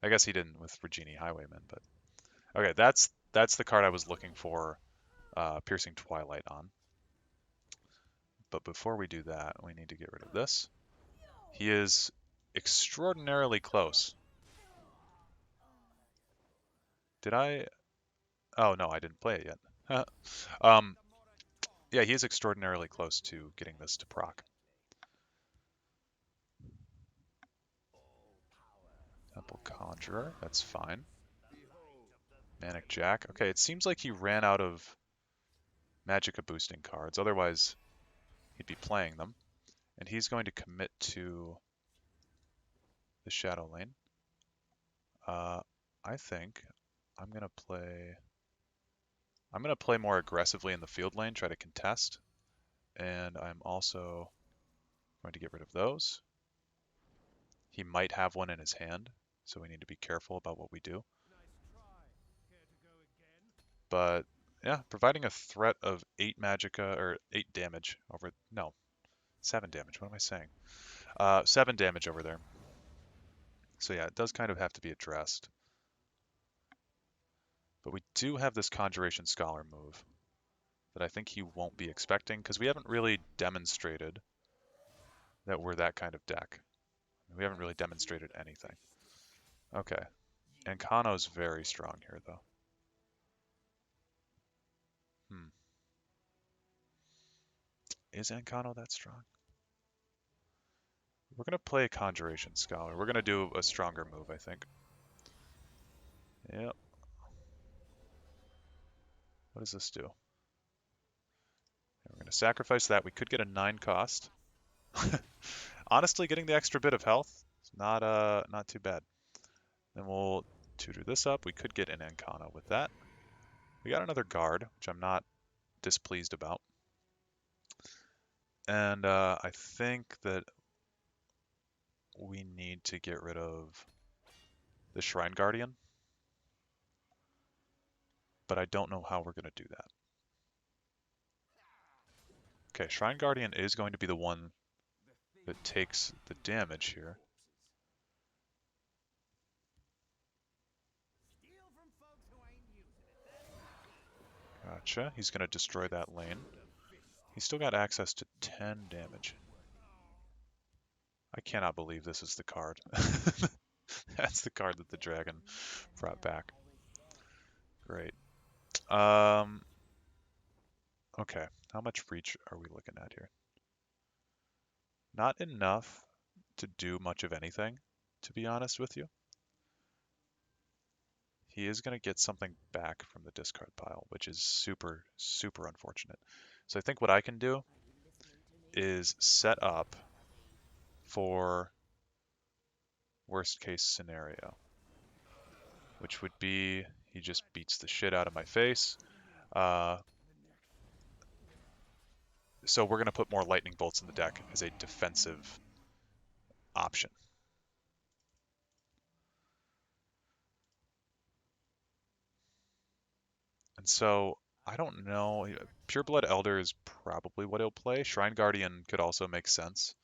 I guess he didn't with Regini Highwayman, but okay, that's the card I was looking for Piercing Twilight on. But before we do that, we need to get rid of this. He is extraordinarily close. Did I? Oh no, I didn't play it yet. um, yeah, he is extraordinarily close to getting this to proc. Temple Conjurer, that's fine. Manic Jack. Okay, it seems like he ran out of Magicka boosting cards. Otherwise, he'd be playing them. And he's going to commit to the Shadow Lane. I think I'm gonna play. I'm gonna play more aggressively in the field lane, try to contest, and I'm also going to get rid of those. He might have one in his hand, so we need to be careful about what we do. But yeah, providing a threat of 8 Magicka, or 8 damage over, no, 7 damage, what am I saying? 7 damage over there. So yeah, it does kind of have to be addressed. But we do have this Conjuration Scholar move that I think he won't be expecting, because we haven't really demonstrated that we're that kind of deck. We haven't really demonstrated anything. Okay. Ankano's very strong here, though. Hmm. Is Ankano that strong? We're going to play a Conjuration Scholar. We're going to do a stronger move, I think. Yep. What does this do? We're going to sacrifice that. We could get a 9 cost. Honestly, getting the extra bit of health is not too bad. Then we'll tutor this up. We could get an Ankano with that. We got another guard, which I'm not displeased about. And I think that we need to get rid of the Shrine Guardian. But I don't know how we're going to do that. Okay, Shrine Guardian is going to be the one that takes the damage here. Gotcha. He's going to destroy that lane. He's still got access to 10 damage. I cannot believe this is the card. That's the card that the dragon brought back. Great. Okay. How much reach are we looking at here? Not enough to do much of anything, to be honest with you. He is going to get something back from the discard pile, which is super, super unfortunate. So I think what I can do is set up for worst case scenario, which would be he just beats the shit out of my face. Uh, so we're going to put more lightning bolts in the deck as a defensive option. And so I don't know. Pureblood Elder is probably what he'll play. Shrine Guardian could also make sense.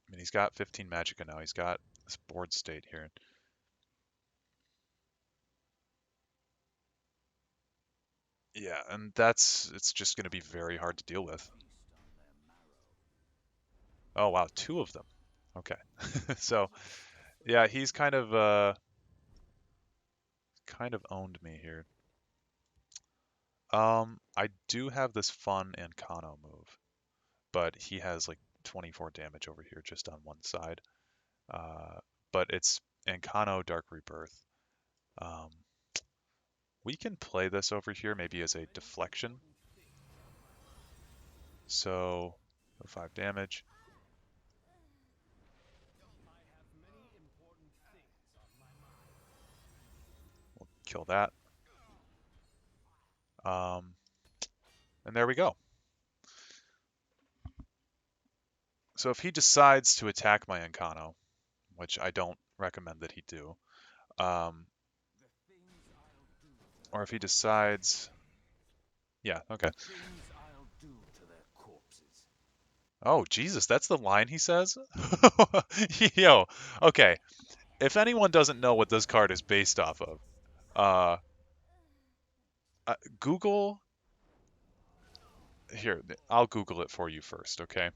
I mean, he's got 15 Magicka now. He's got this board state here. Yeah, and it's just going to be very hard to deal with. Oh wow, two of them. Okay. So, yeah, he's kind of owned me here. I do have this fun Ancano move, but he has like 24 damage over here just on one side. Uh, but it's Ancano Dark Rebirth. Um, we can play this over here maybe as a deflection. So, 5 damage. We'll kill that. Um, and there we go. So if he decides to attack my Ancano, which I don't recommend that he do, um, or if he decides, yeah, okay. Oh, Jesus, that's the line he says? Yo, okay. If anyone doesn't know what this card is based off of, uh, Google, here, I'll Google it for you first, okay?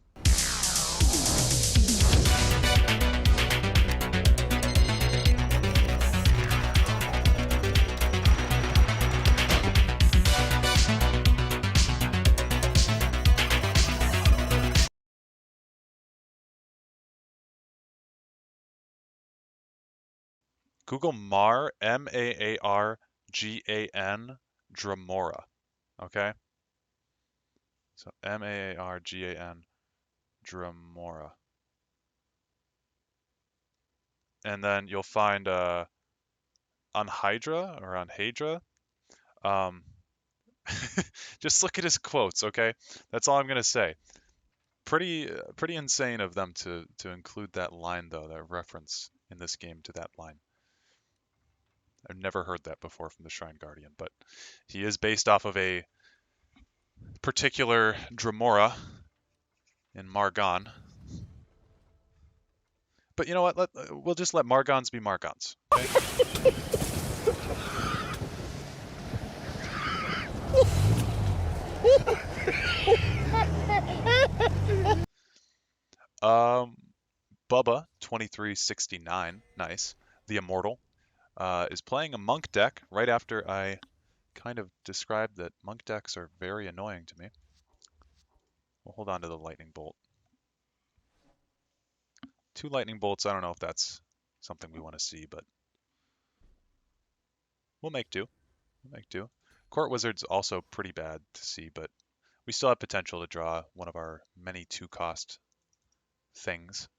Google Mar, Maargan, Dramora, okay? So Maargan, Dramora. And then you'll find on Hydra or on Hydra. Um, just look at his quotes, okay? That's all I'm gonna say. Pretty insane of them to include that line though, that reference in this game to that line. I've never heard that before from the Shrine Guardian, but he is based off of a particular Dramora in Margon. But you know what? We'll just let Margons be Margons. Okay? Um, Bubba 2369, nice. The Immortal is playing a monk deck right after I kind of described that monk decks are very annoying to me. We'll hold on to the lightning bolt. 2 lightning bolts. I don't know if that's something we want to see, but we'll make do. We'll make do. Court Wizard's also pretty bad to see, but we still have potential to draw one of our many 2-cost things.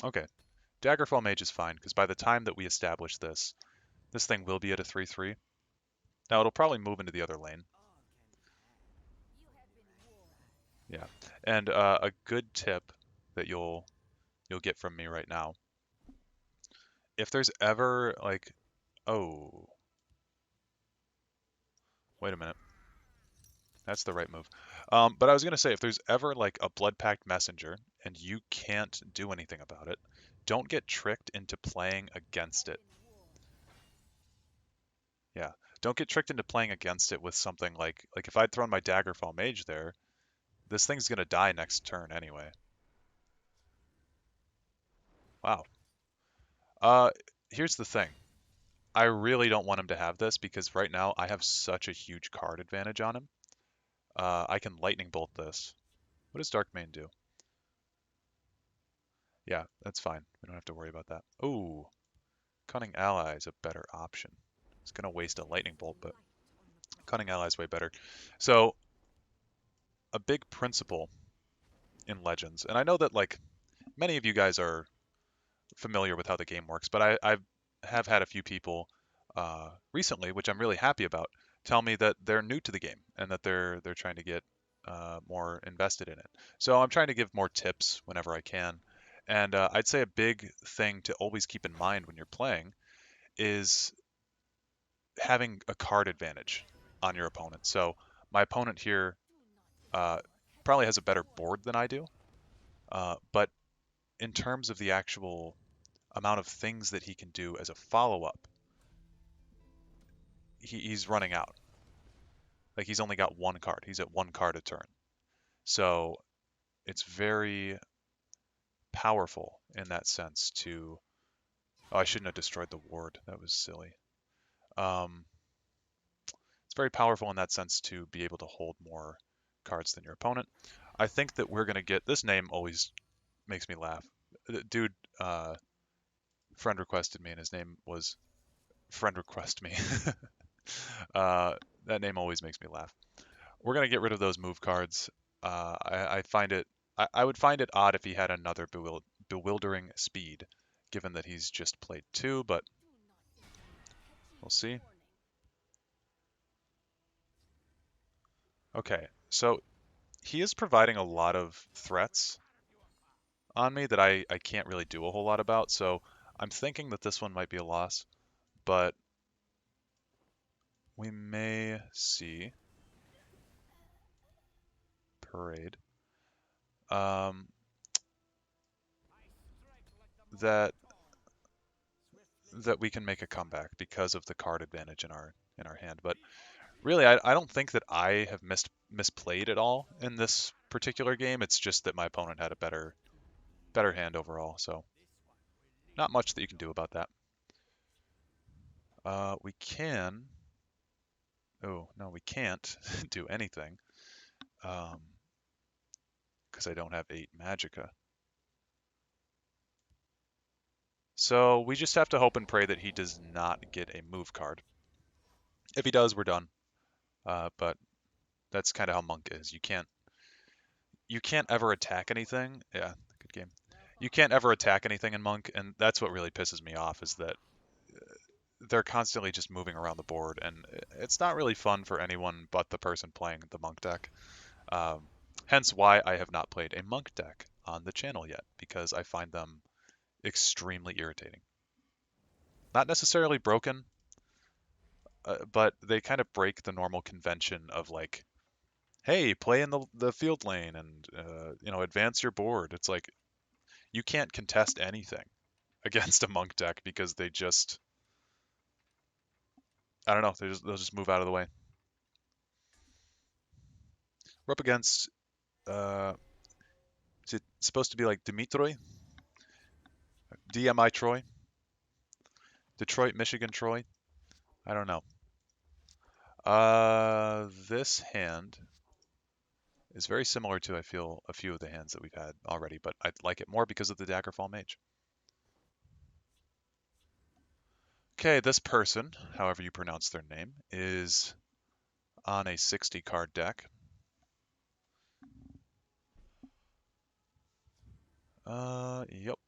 Okay. Daggerfall Mage is fine, because by the time that we establish this, this thing will be at a 3/3. Now it'll probably move into the other lane. Yeah. And a good tip that you'll get from me right now. If there's ever like, oh, wait a minute. That's the right move. But I was gonna say, if there's ever like a Blood Pact Messenger and you can't do anything about it, don't get tricked into playing against it. Yeah, don't get tricked into playing against it with something like if I'd thrown my Daggerfall Mage there, this thing's gonna die next turn anyway. Wow. Uh, here's the thing. I really don't want him to have this because right now I have such a huge card advantage on him. I can Lightning Bolt this. What does Darkmane do? Yeah, that's fine. We don't have to worry about that. Oh, Cunning Ally is a better option. It's gonna waste a Lightning Bolt, but Cunning allies way better. So a big principle in Legends, and I know that like many of you guys are familiar with how the game works, but I have had a few people recently, which I'm really happy about, tell me that they're new to the game and that they're trying to get more invested in it. So I'm trying to give more tips whenever I can. And I'd say a big thing to always keep in mind when you're playing is having a card advantage on your opponent. So my opponent here uh, probably has a better board than I do, but in terms of the actual amount of things that he can do as a follow-up, he's running out. Like he's only got one card. He's at one card a turn. So it's very powerful in that sense to. Oh, I shouldn't have destroyed the ward. That was silly. Um, it's very powerful in that sense to be able to hold more cards than your opponent. I think that we're gonna get this name always makes me laugh. Dude, friend requested me, and his name was friend request me. uh, that name always makes me laugh. We're gonna get rid of those move cards. I find it. I would find it odd if he had another bewildering speed, given that he's just played two, but we'll see. Okay, so he is providing a lot of threats on me that I can't really do a whole lot about, so I'm thinking that this one might be a loss, but we may see. Parade. Um, that that we can make a comeback because of the card advantage in our hand. But really, I don't think that I have misplayed at all in this particular game. It's just that my opponent had a better hand overall. So not much that you can do about that. We can. Oh no, we can't do anything because I don't have 8 Magicka. So we just have to hope and pray that he does not get a move card. If he does, we're done. But that's kind of how Monk is. You can't ever attack anything. Yeah, good game. You can't ever attack anything in Monk, and that's what really pisses me off is that they're constantly just moving around the board, and it's not really fun for anyone but the person playing the Monk deck. Um, Hence why I have not played a Monk deck on the channel yet, because I find them extremely irritating. Not necessarily broken, but they kind of break the normal convention of like, hey, play in the field lane and advance your board. It's like you can't contest anything against a Monk deck because they just, I don't know, they'll just move out of the way. We're up against, uh, is it supposed to be like Dimitroy? DMI Troy? Detroit, Michigan Troy? I don't know. This hand is very similar to, I feel, a few of the hands that we've had already, but I like it more because of the Daggerfall Mage. Okay, this person, however you pronounce their name, is on a 60 card deck. Yep.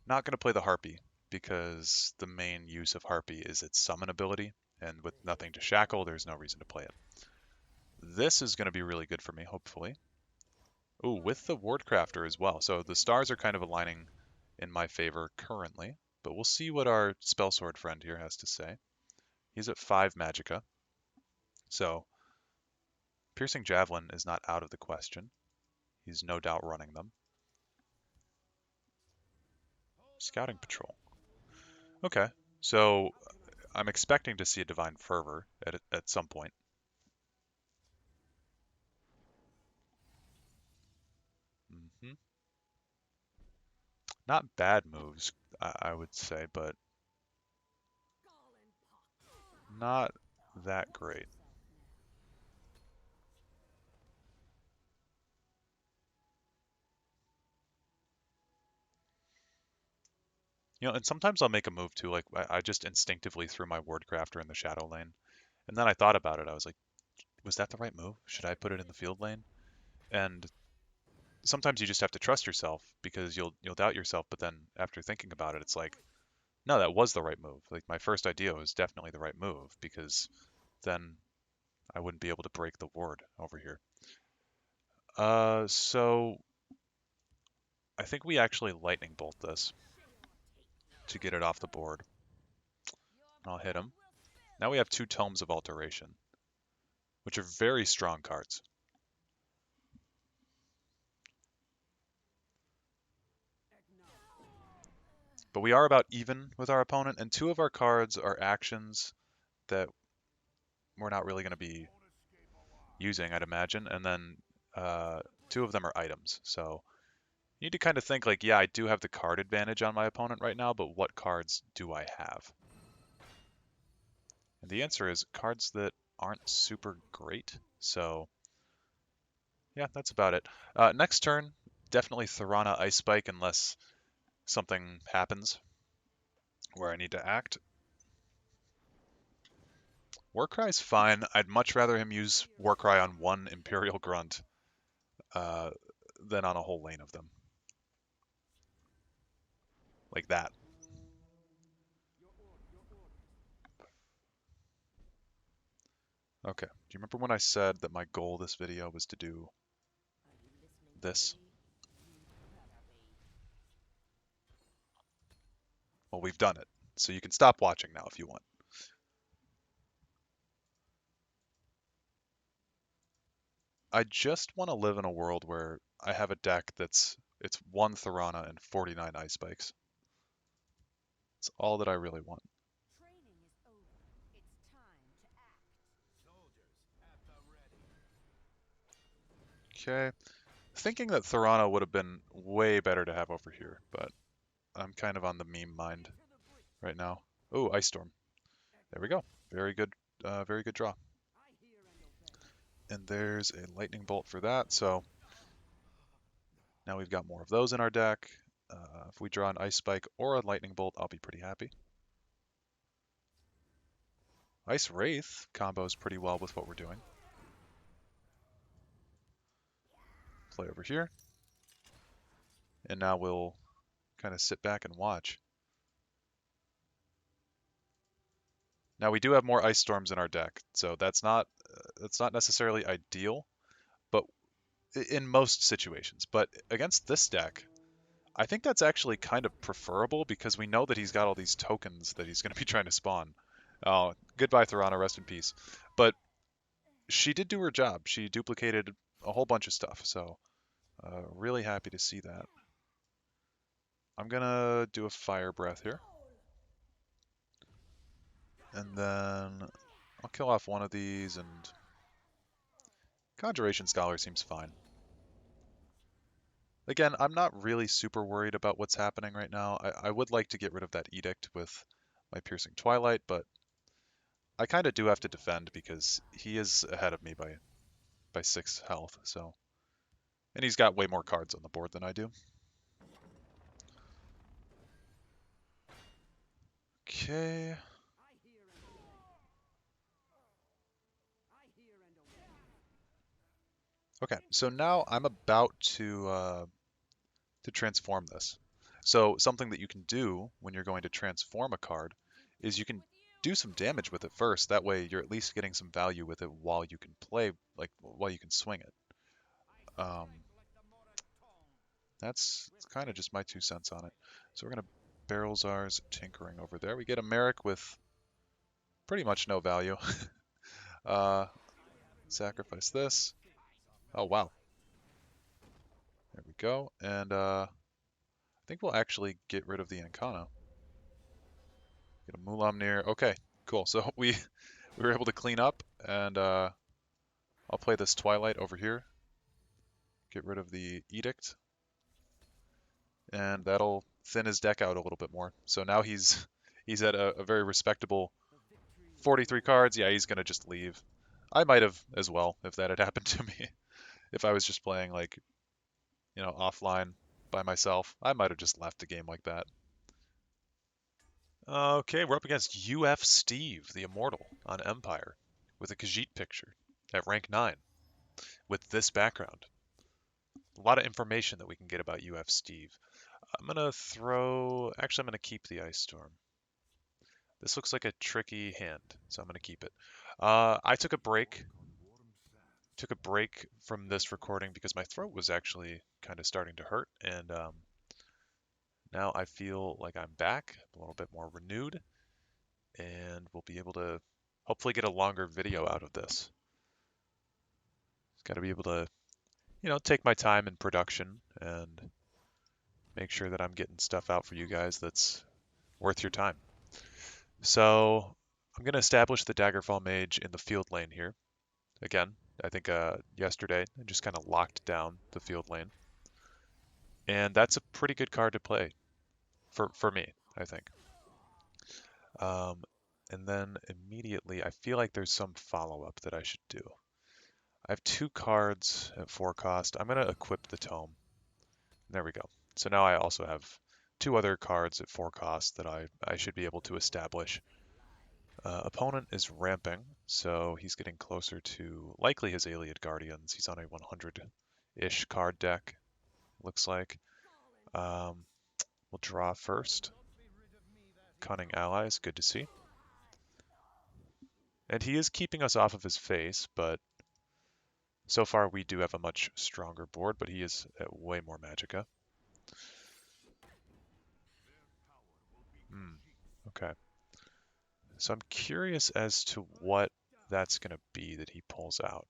Not going to play the Harpy because the main use of Harpy is its summon ability, and with nothing to shackle, there's no reason to play it. This is going to be really good for me, hopefully. Ooh, with the Wardcrafter as well. So the stars are kind of aligning in my favor currently, but we'll see what our Spellsword friend here has to say. He's at 5 Magicka, so Piercing Javelin is not out of the question. He's no doubt running them. Scouting Patrol. Okay, so I'm expecting to see a Divine Fervor at some point. Hmm. Not bad moves, I would say, but not that great. And sometimes I'll make a move too, like I just instinctively threw my Ward Crafter in the shadow lane. And then I thought about it. I was like, was that the right move? Should I put it in the field lane? And sometimes you just have to trust yourself because you'll doubt yourself, but then after thinking about it, it's like, no, that was the right move. Like my first idea was definitely the right move because then I wouldn't be able to break the ward over here. So I think we actually lightning bolt this to get it off the board. I'll hit him. Now we have two Tomes of Alteration, which are very strong cards. But we are about even with our opponent, and two of our cards are actions that we're not really going to be using, I'd imagine, and then two of them are items. So you need to kind of think like, yeah, I do have the card advantage on my opponent right now, but what cards do I have? And the answer is cards that aren't super great. So yeah, that's about it. Next turn, definitely Thorana Ice Spike unless something happens where I need to act. Warcry's fine. I'd much rather him use Warcry on one Imperial Grunt uh, than on a whole lane of them. Like that. Okay. Do you remember when I said that my goal this video was to do this? Well, we've done it. So you can stop watching now if you want. I just want to live in a world where I have a deck it's one Thorana and 49 Ice Spikes. It's all that I really want. Okay. Thinking that Thorana would have been way better to have over here, but I'm kind of on the meme mind right now. Oh, Ice Storm. There we go. Very good draw. And there's a Lightning Bolt for that, so now we've got more of those in our deck. If we draw an Ice Spike or a Lightning Bolt, I'll be pretty happy. Ice Wraith combos pretty well with what we're doing. Play over here. And now we'll kind of sit back and watch. Now we do have more Ice Storms in our deck, so that's not necessarily ideal, but in most situations. But against this deck, I think that's actually kind of preferable because we know that he's got all these tokens that he's going to be trying to spawn. Oh, goodbye, Thorana, rest in peace. But she did do her job. She duplicated a whole bunch of stuff, so really happy to see that. I'm going to do a Fire Breath here. And then I'll kill off one of these, and Conjuration Scholar seems fine. Again, I'm not really super worried about what's happening right now. I would like to get rid of that Edict with my Piercing Twilight, but I kind of do have to defend because he is ahead of me by 6 health, so. And he's got way more cards on the board than I do. Okay. Okay, so now I'm about to transform this. So something that you can do when you're going to transform a card is you can do some damage with it first. That way you're at least getting some value with it while you can play, like while you can swing it. Um, that's kind of just my 2 cents on it. So we're gonna Barrel Czar's Tinkering over there. We get a Merrick with pretty much no value. uh, sacrifice this. Oh wow, there we go. And I think we'll actually get rid of the Incarno. Get a Mulamnir. Okay, cool. So we were able to clean up, and I'll play this Twilight over here. Get rid of the Edict, and that'll thin his deck out a little bit more. So now he's at a very respectable 43 cards. Yeah, he's gonna just leave. I might have as well if that had happened to me. If I was just playing like, offline by myself, I might have just left the game like that. Okay, we're up against UF Steve, the Immortal, on Empire, with a Khajiit picture at rank 9, with this background. A lot of information that we can get about UF Steve. I'm gonna keep the Ice Storm. This looks like a tricky hand, so I'm gonna keep it. I took a break from this recording because my throat was actually kind of starting to hurt, and now I feel like I'm back, a little bit more renewed, and we'll be able to hopefully get a longer video out of this. Got to be able to, take my time in production and make sure that I'm getting stuff out for you guys that's worth your time. So I'm going to establish the Daggerfall Mage in the field lane here. Again, I think yesterday I just kind of locked down the field lane. And that's a pretty good card to play for me, I think. Um, and then immediately, I feel like there's some follow-up that I should do. I have 2 cards at 4 cost. I'm going to equip the Tome. There we go. So now I also have 2 other cards at 4 cost that I should be able to establish. Opponent is ramping, so he's getting closer to likely his Ayleid Guardians. He's on a 100-ish card deck, looks like. We'll draw first. Cunning Allies, good to see. And he is keeping us off of his face, but so far we do have a much stronger board, but he is at way more Magicka. Okay. So I'm curious as to what that's going to be that he pulls out.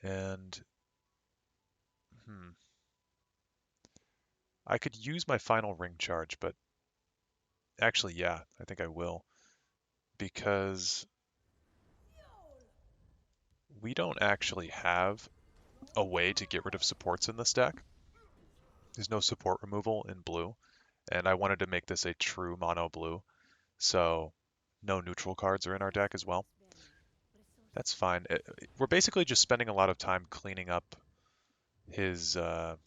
And, I could use my final ring charge, but actually, yeah, I think I will. Because we don't actually have a way to get rid of supports in this deck. There's no support removal in blue, and I wanted to make this a true mono blue, so no neutral cards are in our deck as well. That's fine. We're basically just spending a lot of time cleaning up his, I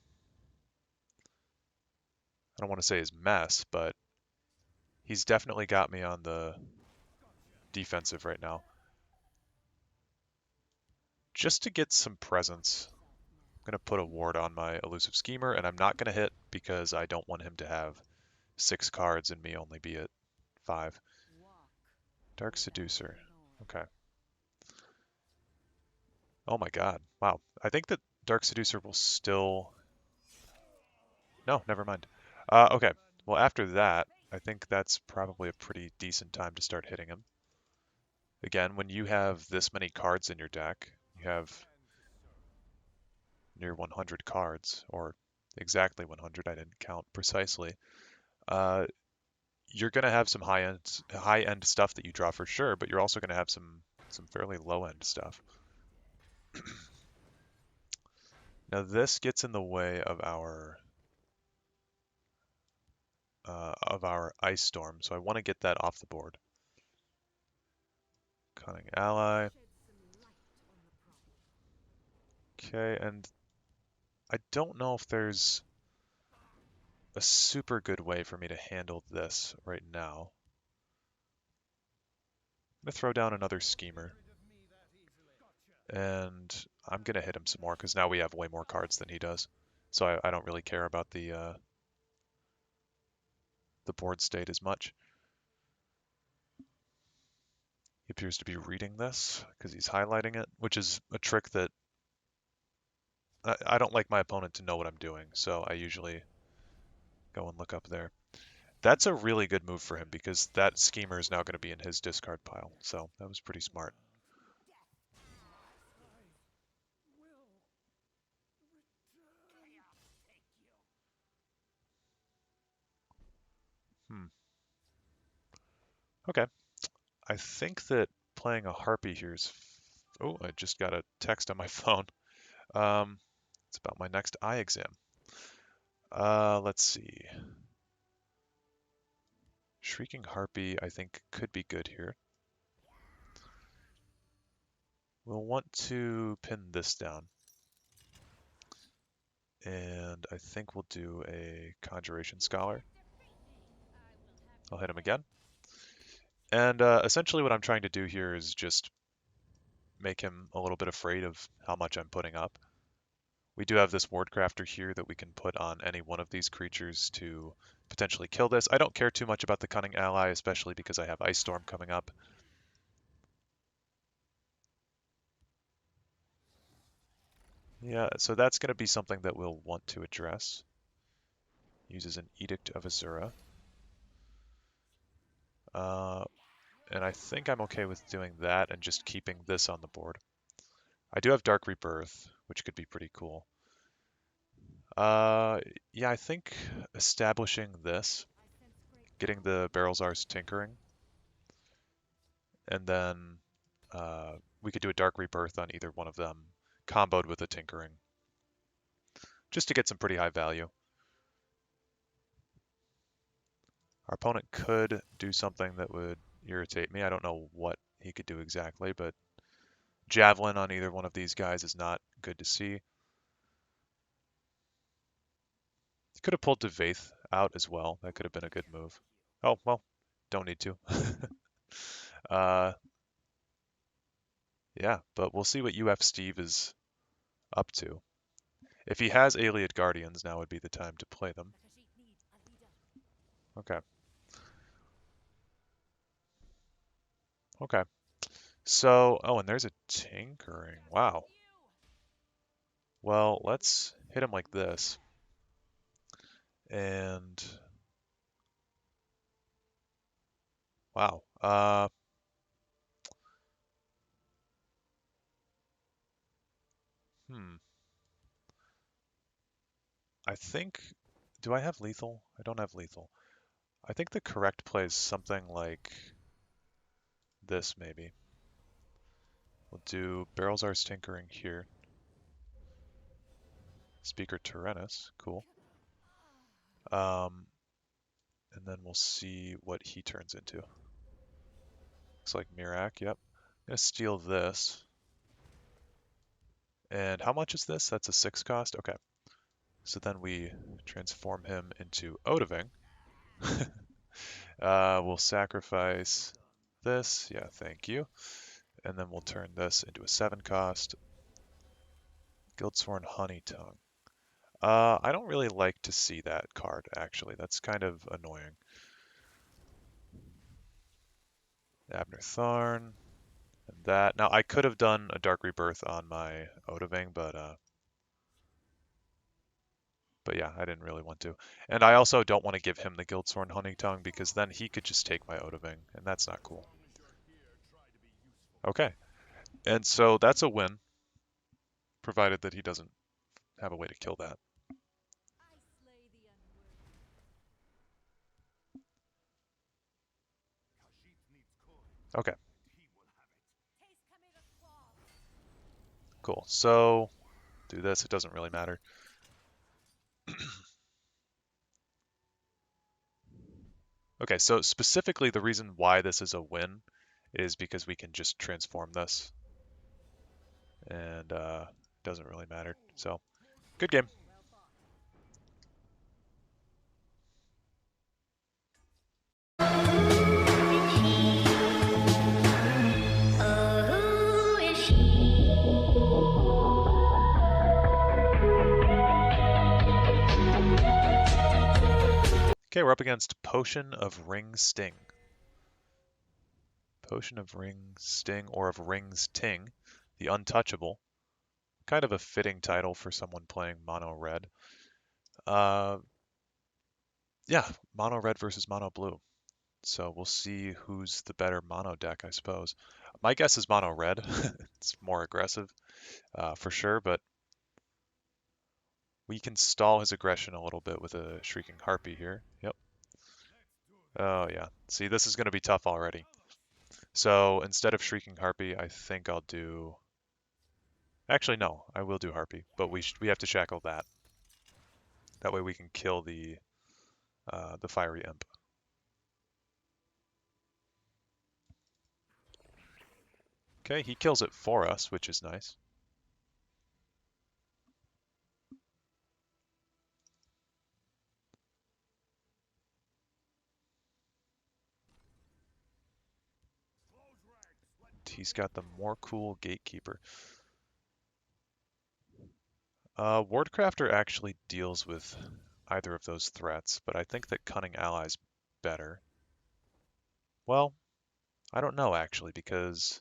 don't want to say his mess, but he's definitely got me on the defensive right now. Just to get some presence, I'm going to put a ward on my Elusive Schemer, and I'm not going to hit because I don't want him to have 6 cards and me only be at 5. Dark Seducer. Okay. Oh my god. Wow. I think that Dark Seducer will still... No, never mind. Okay. Well, after that, I think that's probably a pretty decent time to start hitting him. Again, when you have this many cards in your deck, you have near 100 cards, or exactly 100, I didn't count precisely. You're going to have some high-end stuff that you draw for sure, but you're also going to have some fairly low-end stuff. Now this gets in the way of our Ice Storm, so I want to get that off the board. Cunning Ally. Okay, and I don't know if there's a super good way for me to handle this right now. I'm going to throw down another Schemer. And I'm going to hit him some more because now we have way more cards than he does. So I don't really care about the board state as much. He appears to be reading this because he's highlighting it, which is a trick that I don't like my opponent to know what I'm doing, so I usually go and look up there. That's a really good move for him because that Schemer is now going to be in his discard pile, so that was pretty smart. Okay. I think that playing a Harpy here is... Oh, I just got a text on my phone. It's about my next eye exam. Let's see. Shrieking Harpy, I think, could be good here. We'll want to pin this down. And I think we'll do a Conjuration Scholar. I'll hit him again. And essentially what I'm trying to do here is just make him a little bit afraid of how much I'm putting up. We do have this ward crafter here that we can put on any one of these creatures to potentially kill this. I don't care too much about the Cunning Ally, especially because I have Ice Storm coming up. Yeah, so that's going to be something that we'll want to address. Uses an Edict of Azura. And I think I'm okay with doing that and just keeping this on the board. I do have Dark Rebirth, which could be pretty cool. Yeah, I think establishing this, getting the Barrelzar's Tinkering, and then we could do a Dark Rebirth on either one of them, comboed with a Tinkering, just to get some pretty high value. Our opponent could do something that would irritate me. I don't know what he could do exactly, but Javelin on either one of these guys is not good to see. He could have pulled Devaith out as well. That could have been a good move. Oh, well, don't need to. uh, yeah, but we'll see what UF Steve is up to. If he has Ayleid Guardians, now would be the time to play them. Okay. Okay. So, oh, and there's a Tinkering. Wow. Well, let's hit him like this. And wow. Hmm. I think, do I have lethal? I don't have lethal. I think the correct play is something like this, maybe. We'll do Barrelzar's Tinkering here. Speaker Tyrannus, cool. And then we'll see what he turns into. Looks like Mirac, yep. I'm gonna steal this. And how much is this? That's a 6 cost? Okay. So then we transform him into Odahviing. We'll sacrifice this. Yeah, thank you. And then we'll turn this into a 7 cost. Guildsworn Honeytongue. I don't really like to see that card, actually. That's kind of annoying. Abner Tharn. And that. Now, I could have done a Dark Rebirth on my Odahviing, but yeah, I didn't really want to. And I also don't want to give him the Guildsworn Honeytongue because then he could just take my Odahviing, and that's not cool. Okay. And so that's a win, provided that he doesn't have a way to kill that. Okay. Cool. So do this. It doesn't really matter. Okay, so specifically the reason why this is a win is because we can just transform this, and it doesn't really matter. So, good game. Okay, we're up against Potion of Ring Sting. Potion of Ring Sting, or of Rings Ting, the Untouchable. Kind of a fitting title for someone playing mono red. Yeah, mono red versus mono blue. So we'll see who's the better mono deck, I suppose. My guess is mono red. It's more aggressive, for sure, but we can stall his aggression a little bit with a Shrieking Harpy here. Yep. Oh, yeah. See, this is going to be tough already. So instead of Shrieking Harpy, I think I'll do... Actually, no, I will do Harpy, but we have to shackle that. That way we can kill the Fiery Imp. Okay, he kills it for us, which is nice. he's got the more cool Gatekeeper. Wardcrafter actually deals with either of those threats, but I think that Cunning Ally's better. Well, I don't know actually, because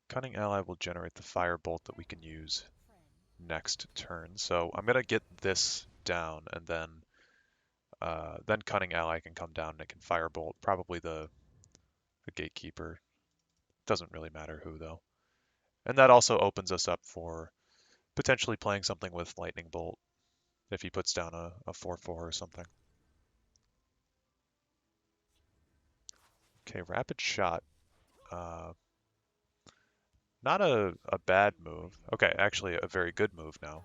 Cunning Ally will generate the Firebolt that we can use next turn. So I'm gonna get this down, and then Cunning Ally can come down and it can Firebolt probably the Gatekeeper. Doesn't really matter who though. And that also opens us up for potentially playing something with Lightning Bolt if he puts down a 4/4 or something. Okay, Rapid Shot. Uh, Not a bad move. Okay, actually a very good move now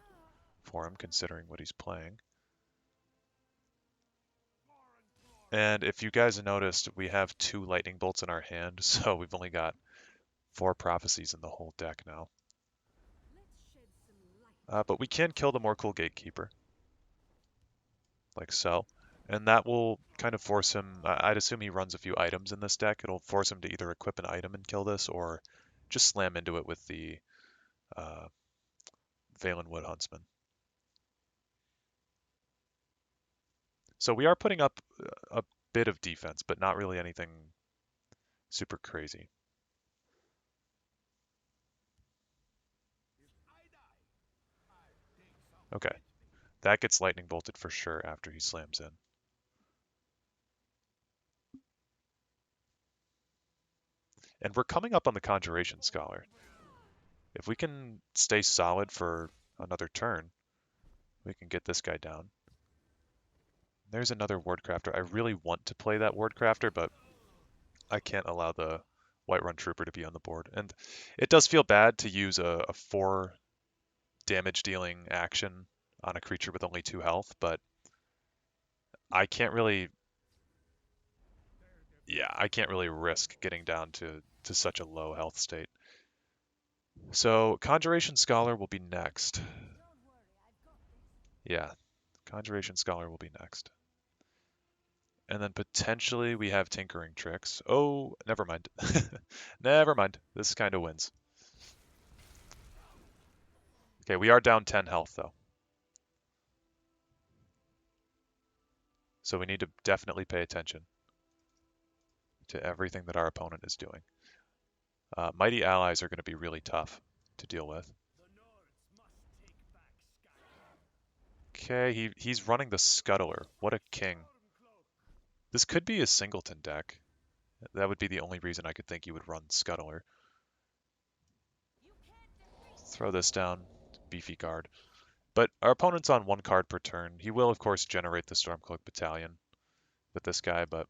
for him considering what he's playing. And if you guys noticed, we have 2 Lightning Bolts in our hand, so we've only got 4 Prophecies in the whole deck now. But we can kill the more cool Gatekeeper, like so. And that will kind of force him, I'd assume he runs a few items in this deck. It'll force him to either equip an item and kill this, or just slam into it with the uh, Valen Wood Huntsman. So we are putting up a bit of defense, but not really anything super crazy. Okay, that gets lightning bolted for sure after he slams in. And we're coming up on the Conjuration Scholar. If we can stay solid for another turn, we can get this guy down. There's another Wardcrafter. I really want to play that Wardcrafter, but I can't allow the Whiterun Trooper to be on the board. And it does feel bad to use a 4 damage dealing action on a creature with only 2 health, but I can't really, yeah, I can't really risk getting down to such a low health state. So Conjuration Scholar will be next. Yeah, Conjuration Scholar will be next. And then potentially we have Tinkering Tricks. Oh, never mind. Never mind. This kind of wins. Okay, we are down 10 health though. So we need to definitely pay attention to everything that our opponent is doing. Mighty Allies are going to be really tough to deal with. Okay, he's running the Scuttler. What a king. This could be a singleton deck. That would be the only reason I could think you would run Scuttler. Throw this down. Beefy guard. But our opponent's on 1 card per turn. He will, of course, generate the Stormcloak Battalion with this guy, but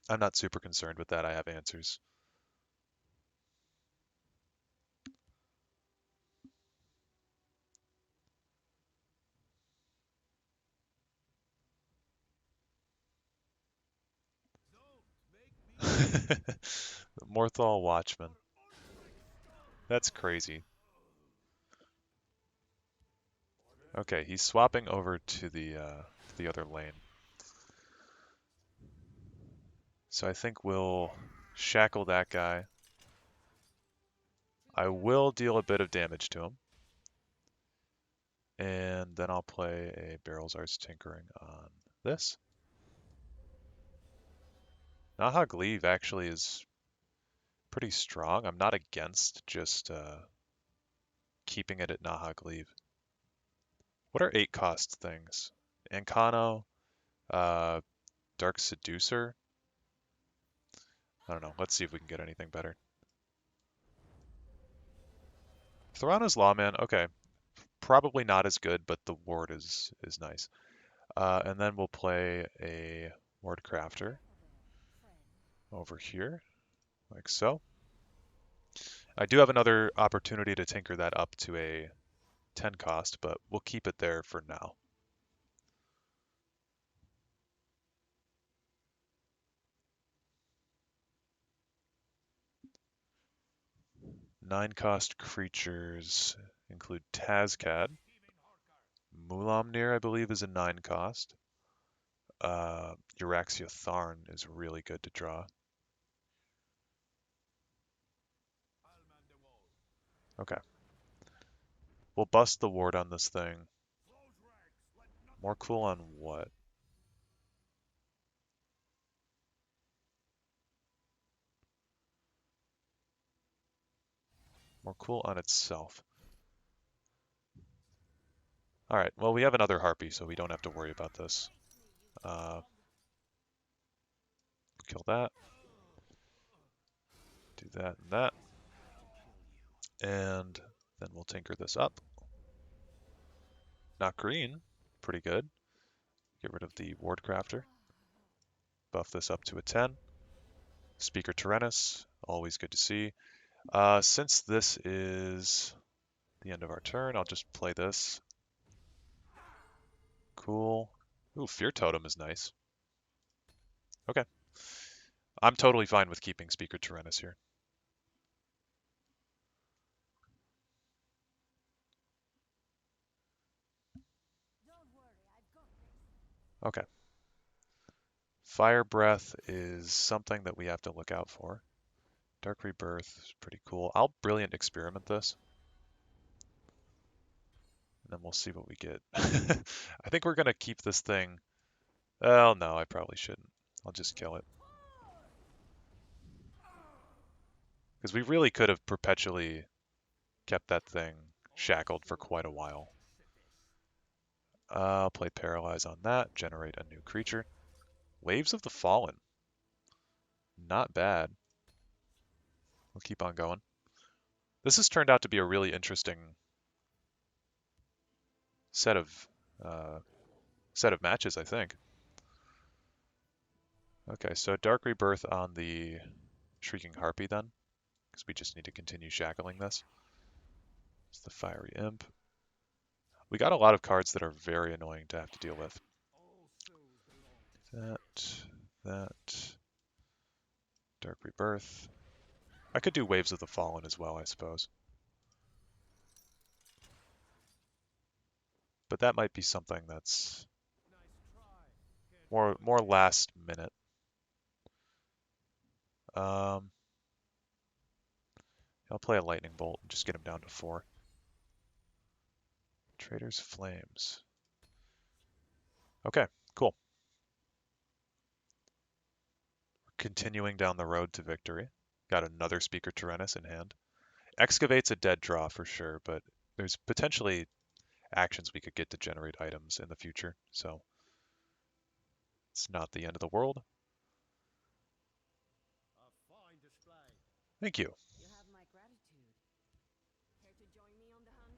I'm not super concerned with that. I have answers. Morthal Watchman. That's crazy. Okay, he's swapping over to the other lane. So I think we'll shackle that guy. I will deal a bit of damage to him. And then I'll play a Barrel's Arts Tinkering on this. Nahag Leave actually is pretty strong. I'm not against just keeping it at Nahag Leave. What are 8 cost things? Ancano, uh, Dark Seducer. I don't know. Let's see if we can get anything better. Thorana's Lawman. Okay, probably not as good, but the ward is nice. And then we'll play a Ward Crafter over here, like so. I do have another opportunity to tinker that up to a 10 cost, but we'll keep it there for now. Nine cost creatures include Tazcad. Mulamnir, I believe, is a 9 cost. Euraxia Tharn is really good to draw. Okay. We'll bust the ward on this thing. More cool on what? More cool on itself. Alright, well we have another harpy, so we don't have to worry about this. Kill that. Do that and that. And then we'll tinker this up. Not green. Pretty good. Get rid of the ward crafter. Buff this up to a 10. Speaker Tyrannus. Always good to see. Since this is the end of our turn, I'll just play this. Cool. Ooh, Fear Totem is nice. Okay. I'm totally fine with keeping Speaker Tyrannus here. Okay. Fire Breath is something that we have to look out for. Dark Rebirth is pretty cool. I'll Brilliant Experiment this. And then we'll see what we get. I think we're going to keep this thing. Well, no, I probably shouldn't. I'll just kill it. Because we really could have perpetually kept that thing shackled for quite a while. I'll play Paralyze on that, generate a new creature. Waves of the Fallen. Not bad. We'll keep on going. This has turned out to be a really interesting set of matches, I think. Okay, so Dark Rebirth on the Shrieking Harpy then, because we just need to continue shackling this. It's the Fiery Imp. We got a lot of cards that are very annoying to have to deal with. That. Dark Rebirth. I could do Waves of the Fallen as well, I suppose. But that might be something that's more last minute. I'll play a Lightning Bolt and just get him down to 4. Trader's Flames. Okay, cool. Continuing down the road to victory. Got another Speaker Tyrannus in hand. Excavate's a dead draw for sure, but there's potentially actions we could get to generate items in the future, so it's not the end of the world. Thank you. You have my gratitude. Care to join me on the hunt?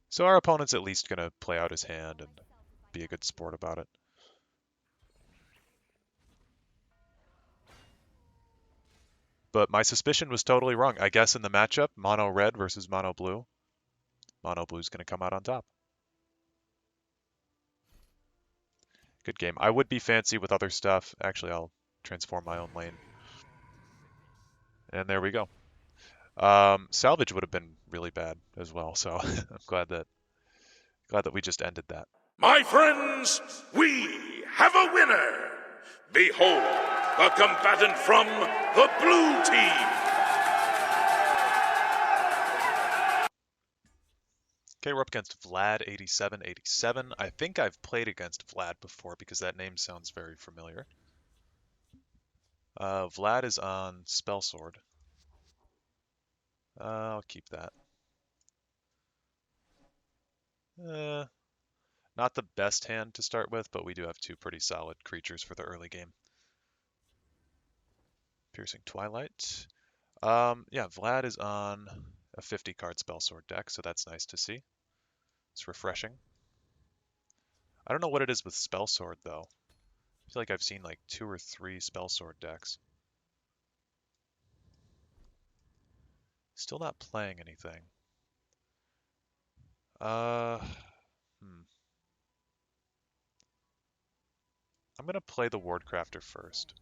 So our opponent's at least going to play out his hand and be a good sport about it. But my suspicion was totally wrong. I guess in the matchup, mono red versus mono blue, mono blue's going to come out on top. Good game. I would be fancy with other stuff. Actually, I'll transform my own lane. And there we go. Salvage would have been really bad as well, so I'm glad that we just ended that. My friends, we have a winner. Behold, a combatant from the blue team. Okay, we're up against Vlad8787. I think I've played against Vlad before because that name sounds very familiar. Vlad is on Spell Sword. I'll keep that. Not the best hand to start with, but we do have two pretty solid creatures for the early game. Piercing Twilight. Yeah, Vlad is on a 50-card Spell Sword deck, so that's nice to see. It's refreshing. I don't know what it is with Spell Sword, though. I feel like I've seen like 2 or 3 Spell Sword decks. Still not playing anything. I'm gonna play the Wardcrafter first.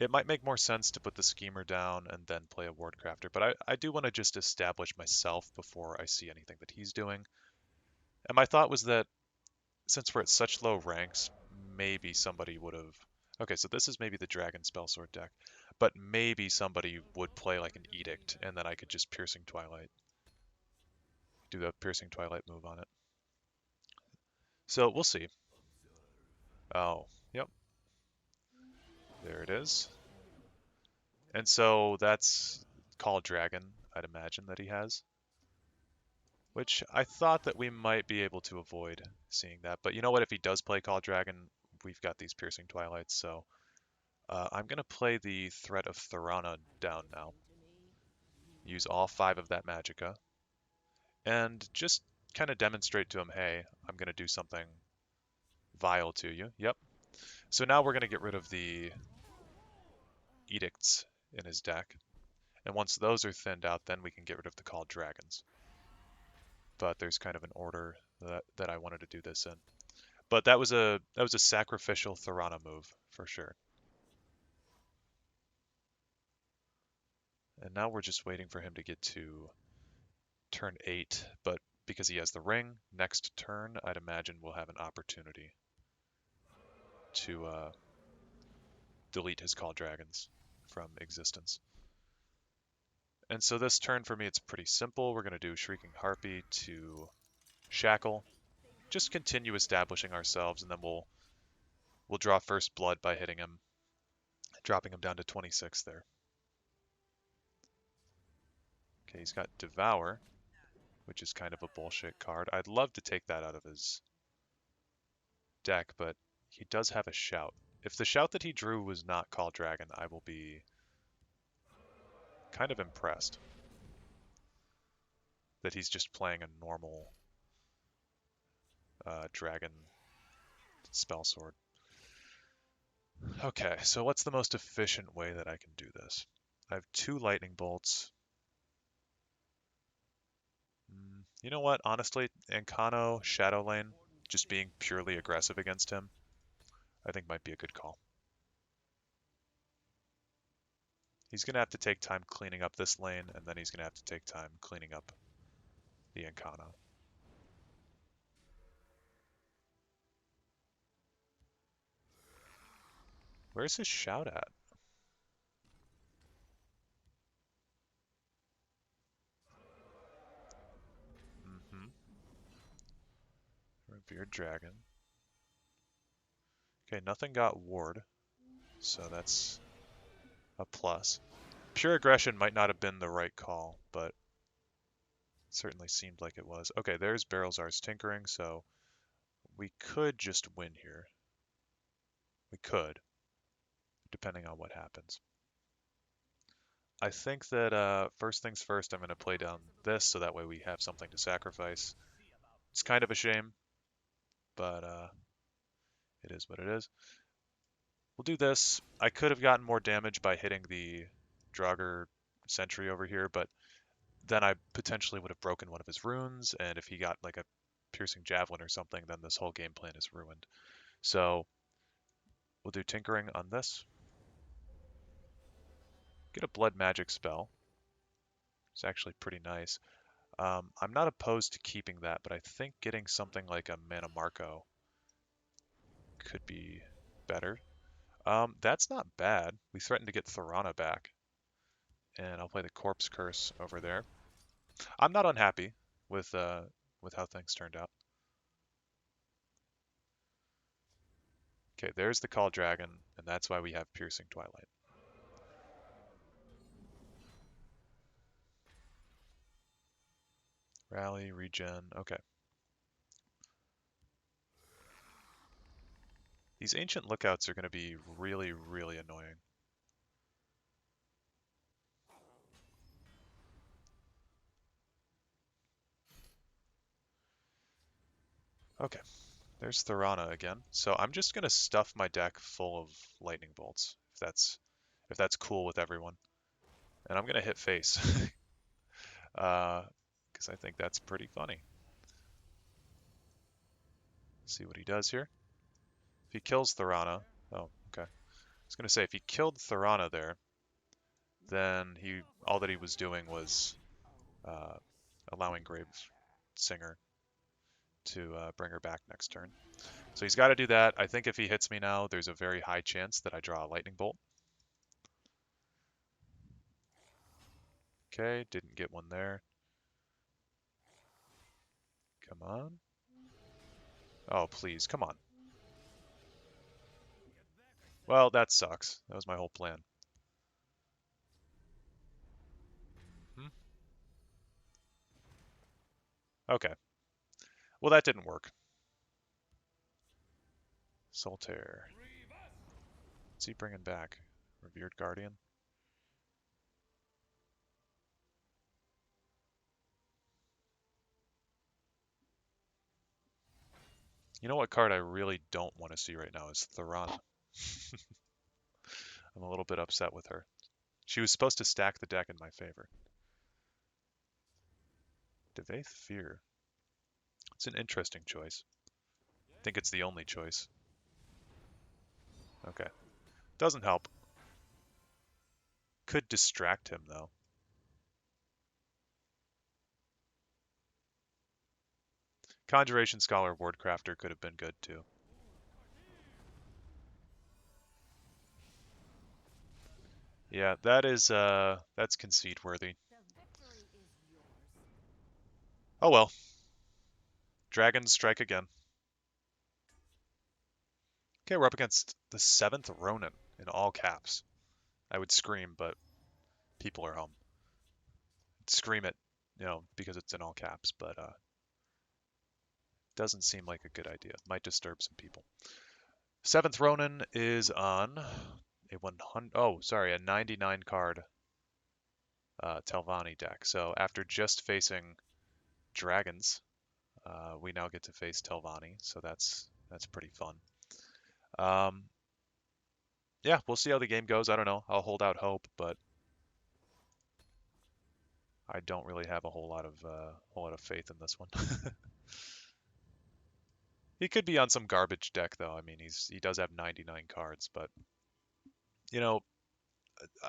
It might make more sense to put the Schemer down and then play a Wardcrafter, but I do want to just establish myself before I see anything that he's doing. And my thought was that since we're at such low ranks, maybe somebody would have... Okay, so this is maybe the Dragon Spellsword deck, but maybe somebody would play like an Edict, and then I could just Piercing Twilight, do the Piercing Twilight move on it. So we'll see. Oh, yep, there it is. And so that's Call Dragon, I'd imagine that he has, which I thought that we might be able to avoid seeing that. But you know what? If he does play Call Dragon, we've got these Piercing Twilights, so I'm going to play the Threat of Thorana down now. Use all 5 of that Magicka, and just kind of demonstrate to him, hey, I'm going to do something vile to you. Yep. So now we're going to get rid of the Edicts in his deck. And once those are thinned out, then we can get rid of the Called Dragons. But there's kind of an order that I wanted to do this in. But that was a sacrificial Thorana move for sure. And now we're just waiting for him to get to turn 8, but because he has the ring, next turn I'd imagine we'll have an opportunity to delete his Call Dragons from existence. And so this turn for me, it's pretty simple. We're going to do Shrieking Harpy to Shackle. Just continue establishing ourselves, and then we'll draw first blood by hitting him, dropping him down to 26 there. Okay, he's got Devour, which is kind of a bullshit card. I'd love to take that out of his deck, but he does have a Shout. If the Shout that he drew was not Call Dragon, I will be kind of impressed that he's just playing a normal Dragon Spell Sword. Okay, so what's the most efficient way that I can do this? I have 2 Lightning Bolts. You know what? Honestly, Ancano, Shadow Lane, just being purely aggressive against him, I think might be a good call. He's going to have to take time cleaning up this lane, and then he's going to have to take time cleaning up the Ancano. Where's his Shout at? Revered Dragon. Okay, nothing got Ward, so that's a plus. Pure Aggression might not have been the right call, but it certainly seemed like it was. Okay, there's Barrelzar's Tinkering, so we could just win here. We could, depending on what happens. I think that first things first, I'm going to play down this so that way we have something to sacrifice. It's kind of a shame, but it is what it is. We'll do this. I could have gotten more damage by hitting the Draugr Sentry over here, but then I potentially would have broken one of his runes, and if he got like a Piercing Javelin or something, then this whole game plan is ruined. So we'll do Tinkering on this. Get a Blood Magic spell. It's actually pretty nice. I'm not opposed to keeping that, but I think getting something like a Mana Marco could be better. That's not bad. We threatened to get Thorana back, and I'll play the Corpse Curse over there. I'm not unhappy with how things turned out. Okay, there's the Call Dragon, and that's why we have Piercing Twilight. Rally, regen, okay. These Ancient Lookouts are going to be really, really annoying. Okay, there's Thorana again. So I'm just going to stuff my deck full of Lightning Bolts, if that's cool with everyone. And I'm going to hit face, because I think that's pretty funny. See what he does here. If he kills Thorana, oh, okay. I was going to say, if he killed Thorana there, then all that he was doing was allowing Grave Singer to bring her back next turn. So he's got to do that. I think if he hits me now, there's a very high chance that I draw a lightning bolt. Okay, didn't get one there. Come on. Oh, please, come on. Well, that sucks. That was my whole plan. Hmm? Okay. Well, that didn't work. Solitaire. What's he bringing back? Revered Guardian? You know what card I really don't want to see right now is Thorana. I'm a little bit upset with her. She was supposed to stack the deck in my favor. Devaith Fear. It's an interesting choice. I think it's the only choice. Okay. Doesn't help. Could distract him, though. Conjuration Scholar Wardcrafter could have been good, too. Yeah, that's concede worthy. The victory is yours. Oh well. Dragons strike again. Okay, we're up against the 7th Ronin in all caps. I would scream, but people are home. I'd scream it, because it's in all caps, but doesn't seem like a good idea. Might disturb some people. 7th Ronin is on a 99 card Telvanni deck. So after just facing dragons, we now get to face Telvanni, so that's pretty fun. Yeah, we'll see how the game goes. I don't know. I'll hold out hope, but I don't really have a whole lot of faith in this one. He could be on some garbage deck though. I mean, he does have 99 cards, but you know,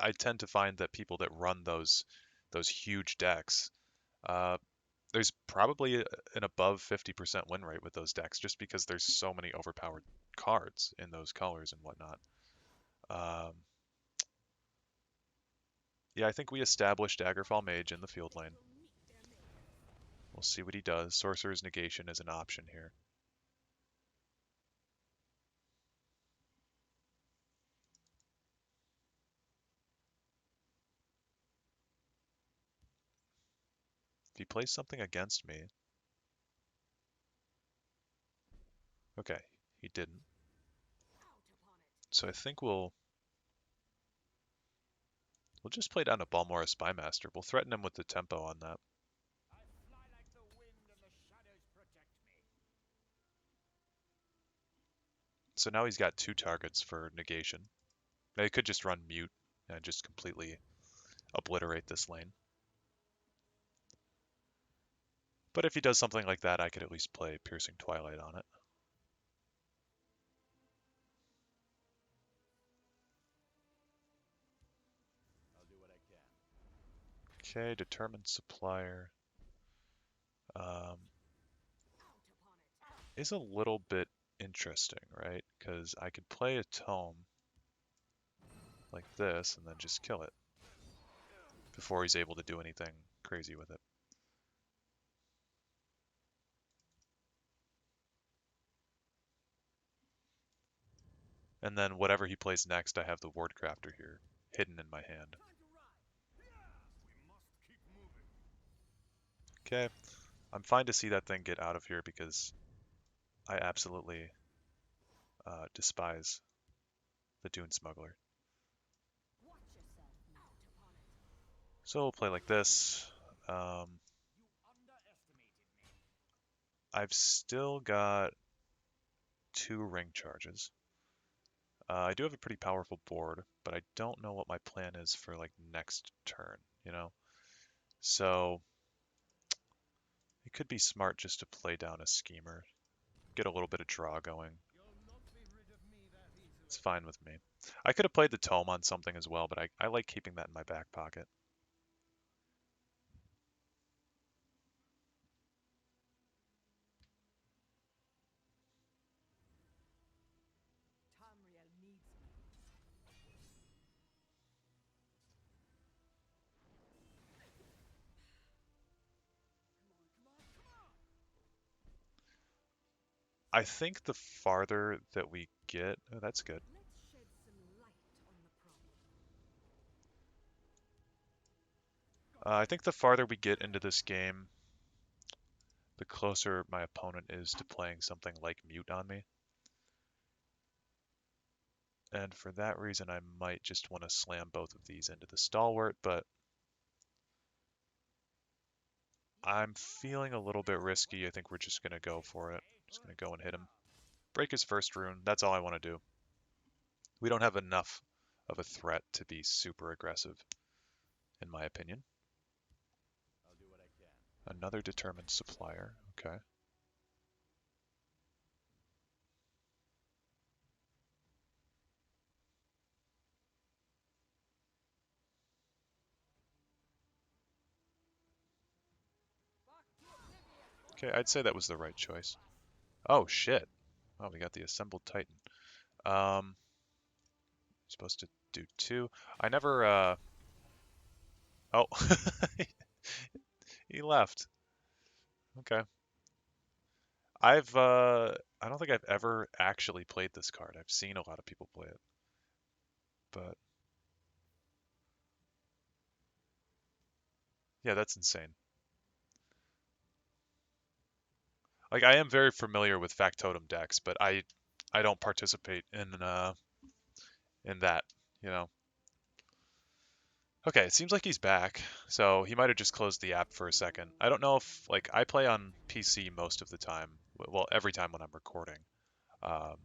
I tend to find that people that run those huge decks, uh, there's probably an above 50% win rate with those decks, just because there's so many overpowered cards in those colors and whatnot. Um, yeah, I think we established Daggerfall Mage in the field lane. We'll see what he does. Sorcerer's Negation is an option here. If he plays something against me, okay, he didn't. So I think we'll just play down a Balmora Spymaster. We'll threaten him with the tempo on that. So now he's got 2 targets for negation. Now he could just run Mute and just completely obliterate this lane. But if he does something like that, I could at least play Piercing Twilight on it. Okay, Determined Supplier is a little bit interesting, right? Because I could play a Tome like this and then just kill it before he's able to do anything crazy with it. And then whatever he plays next, I have the Wardcrafter here hidden in my hand. Okay, I'm fine to see that thing get out of here because I absolutely despise the Dune Smuggler. So we'll play like this. I've still got 2 ring charges. I do have a pretty powerful board, but I don't know what my plan is for like next turn, So it could be smart just to play down a schemer, get a little bit of draw going. It's fine with me. I could have played the tome on something as well, but I like keeping that in my back pocket. I think the farther that we get, oh, that's good. Let's shed some light on the problem. I think the farther we get into this game, the closer my opponent is to playing something like Mute on me. And for that reason, I might just want to slam both of these into the Stalwart, but I'm feeling a little bit risky. I think we're just going to go for it. Just going to go and hit him. Break his first rune. That's all I want to do. We don't have enough of a threat to be super aggressive, in my opinion. Another determined supplier. Okay. Okay, I'd say that was the right choice. Oh, shit. Oh, we got the assembled Titan. Um, supposed to do two. I never, oh, he left. Okay. I don't think I've ever actually played this card. I've seen a lot of people play it, but yeah, that's insane. Like, I am very familiar with Factotum decks, but I don't participate in that, you know. Okay, it seems like he's back, so he might have just closed the app for a second. I don't know if, like, I play on PC most of the time, well, every time when I'm recording. Um,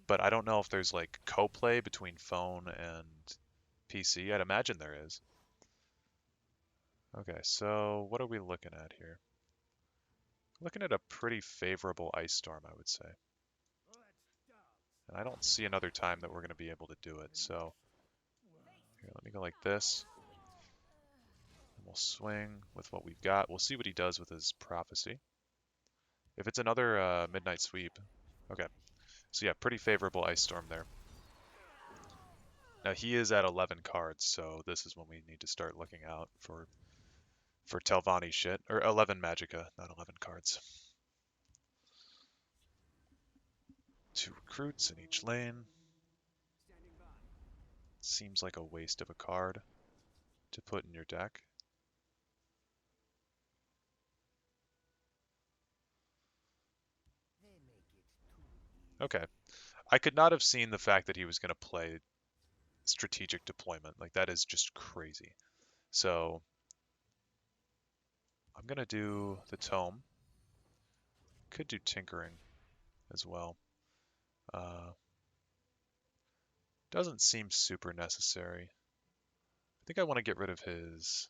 but I don't know if there's like co-play between phone and PC. I'd imagine there is. Okay, so what are we looking at here? Looking at a pretty favorable ice storm, I would say. And I don't see another time that we're going to be able to do it. So here, let me go like this. And we'll swing with what we've got. We'll see what he does with his prophecy. If it's another midnight sweep. Okay, so yeah, pretty favorable ice storm there. Now he is at 11 cards, so this is when we need to start looking out for Telvanni shit. Or 11 Magicka, not 11 cards. 2 recruits in each lane. Seems like a waste of a card to put in your deck. Okay. I could not have seen the fact that he was going to play strategic deployment. Like, that is just crazy. So, I'm going to do the Tome. Could do Tinkering as well. Doesn't seem super necessary. I think I want to get rid of his...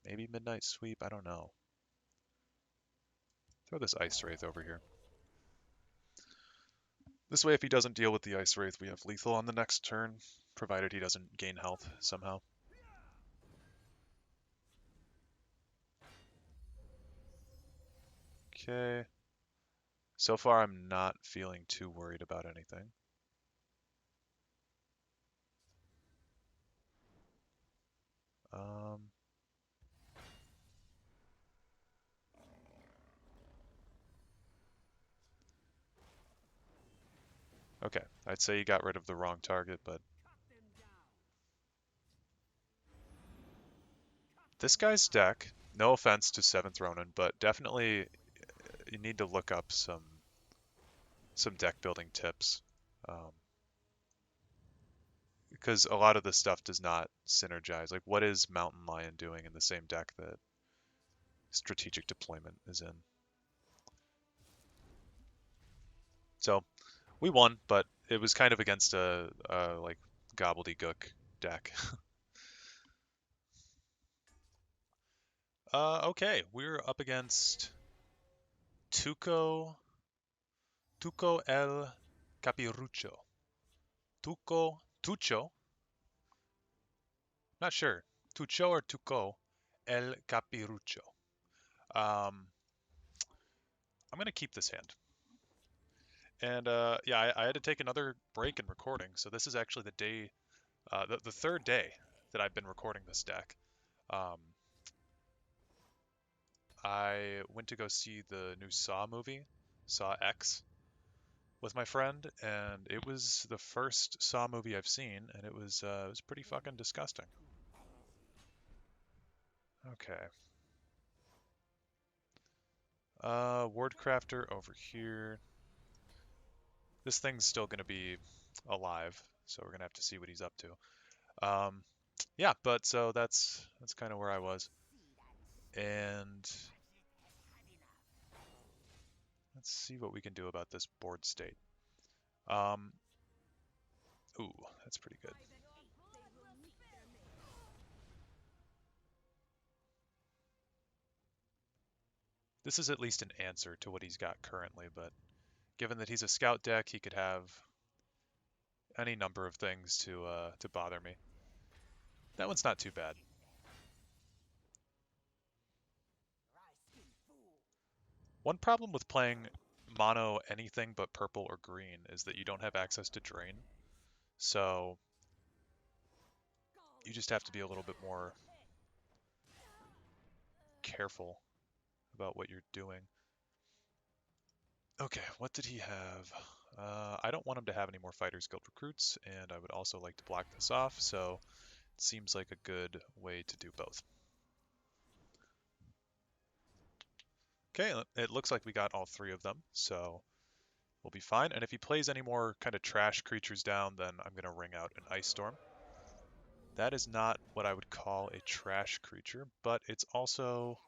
Maybe Midnight Sweep? I don't know. Throw this Ice Wraith over here. This way, if he doesn't deal with the Ice Wraith, we have lethal on the next turn, provided he doesn't gain health somehow. Okay. So far, I'm not feeling too worried about anything. Um, okay, I'd say you got rid of the wrong target, but this guy's deck, no offense to 7th Ronin, but definitely you need to look up some deck building tips. Because a lot of this stuff does not synergize. Like, what is Mountain Lion doing in the same deck that Strategic Deployment is in? So, we won, but it was kind of against a like gobbledygook deck. Okay, we're up against Tuco el Capirucho. Tucho, not sure. Tucho or Tuco el Capirucho. I'm gonna keep this hand. And yeah, I had to take another break in recording, so this is actually the day, the third day that I've been recording this deck. Um, I went to go see the new Saw movie, Saw X, with my friend, and it was the first Saw movie I've seen, and it was pretty fucking disgusting. Okay. Ward Crafter over here. This thing's still gonna be alive, so we're gonna have to see what he's up to. Um, yeah, but so that's kind of where I was, and let's see what we can do about this board state. Um, ooh, that's pretty good. This is at least an answer to what he's got currently, but given that he's a scout deck, he could have any number of things to bother me. That one's not too bad. One problem with playing mono anything but purple or green is that you don't have access to drain, so you just have to be a little bit more careful about what you're doing. Okay, what did he have? I don't want him to have any more Fighters Guild recruits, and I would also like to block this off, so it seems like a good way to do both. Okay, it looks like we got all three of them, so we'll be fine. And if he plays any more kind of trash creatures down, then I'm going to ring out an Ice Storm. That is not what I would call a trash creature, but it's also...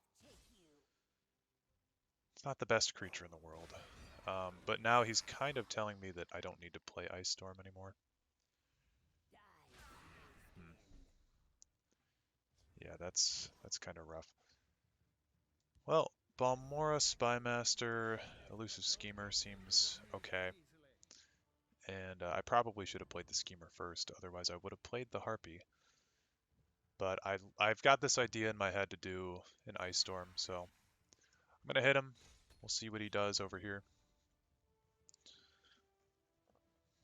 it's not the best creature in the world. But now he's kind of telling me that I don't need to play Ice Storm anymore. Hmm. Yeah, that's kind of rough. Well, Balmora, Spymaster, Elusive Schemer seems okay. And I probably should have played the Schemer first, otherwise I would have played the Harpy. But I've got this idea in my head to do an Ice Storm, so I'm going to hit him. We'll see what he does over here.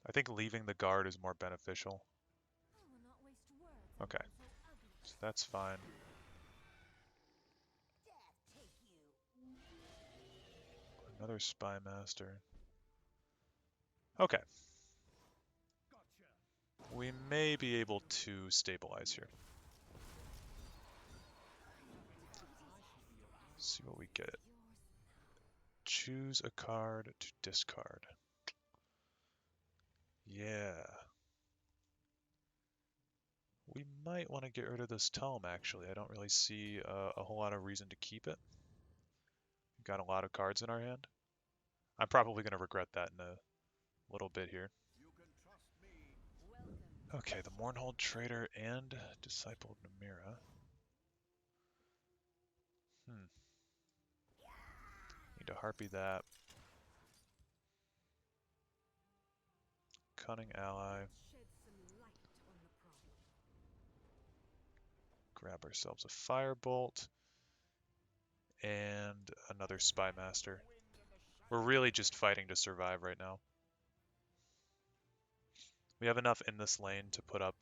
I think leaving the guard is more beneficial. Okay, so that's fine. Another Spymaster. Okay. We may be able to stabilize here. Let's see what we get. Choose a card to discard. Yeah. We might want to get rid of this tome, actually. I don't really see a whole lot of reason to keep it. We've got a lot of cards in our hand. I'm probably going to regret that in a little bit here. Okay, the Mournhold Trader and Disciple Namira. Need to harpy that. Cunning Ally. Grab ourselves a Firebolt. And another Spymaster. We're really just fighting to survive right now. We have enough in this lane to put up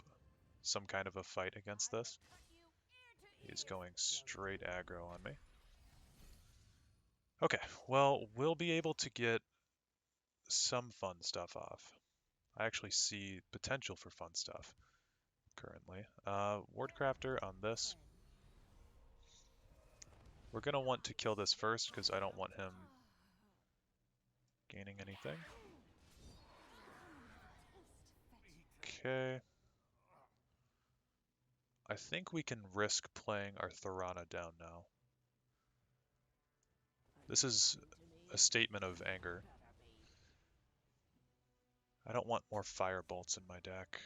some kind of a fight against this. He's going straight aggro on me. Okay, well, we'll be able to get some fun stuff off. I actually see potential for fun stuff currently. Wardcrafter on this. We're going to want to kill this first because I don't want him gaining anything. Okay. I think we can risk playing our Thorana down now. This is a statement of anger. I don't want more Firebolts in my deck.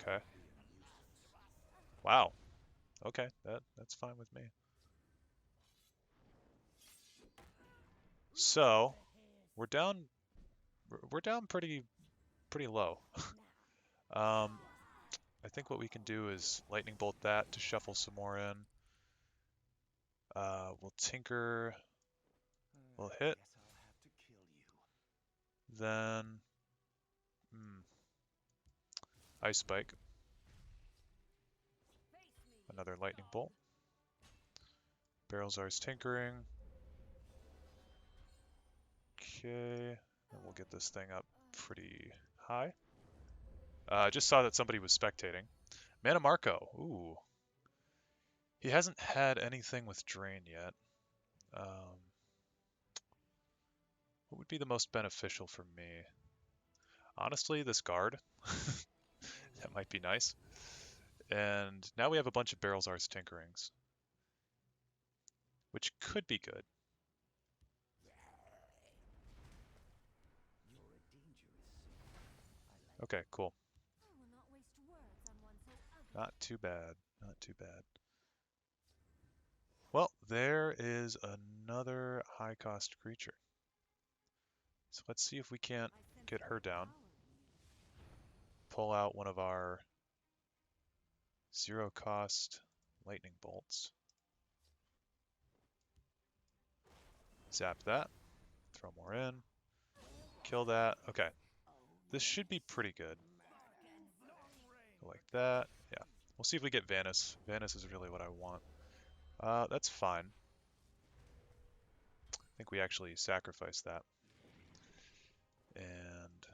Okay. Wow. Okay, that's fine with me. So, we're down pretty low. I think what we can do is Lightning Bolt that to shuffle some more in. We'll Tinker. We'll hit Then, hmm, Ice Spike, another Lightning Bolt. Barrelzar's Tinkering. Okay, and we'll get this thing up pretty high. I just saw that somebody was spectating. Mana Marco, ooh. He hasn't had anything with Drain yet. What would be the most beneficial for me? Honestly, this guard. That might be nice. And now we have a bunch of Barrelzar's Tinkerings, which could be good. Okay, cool. I will not waste words on one so ugly. Not too bad. Not too bad. Well, there is another high-cost creature. So let's see if we can't I sense get her down. power. Pull out one of our zero-cost lightning bolts. Zap that. Throw more in. Kill that. Okay. This should be pretty good. Go like that. Yeah. We'll see if we get Vanis. Vanis is really what I want. That's fine. I think we actually sacrifice that. And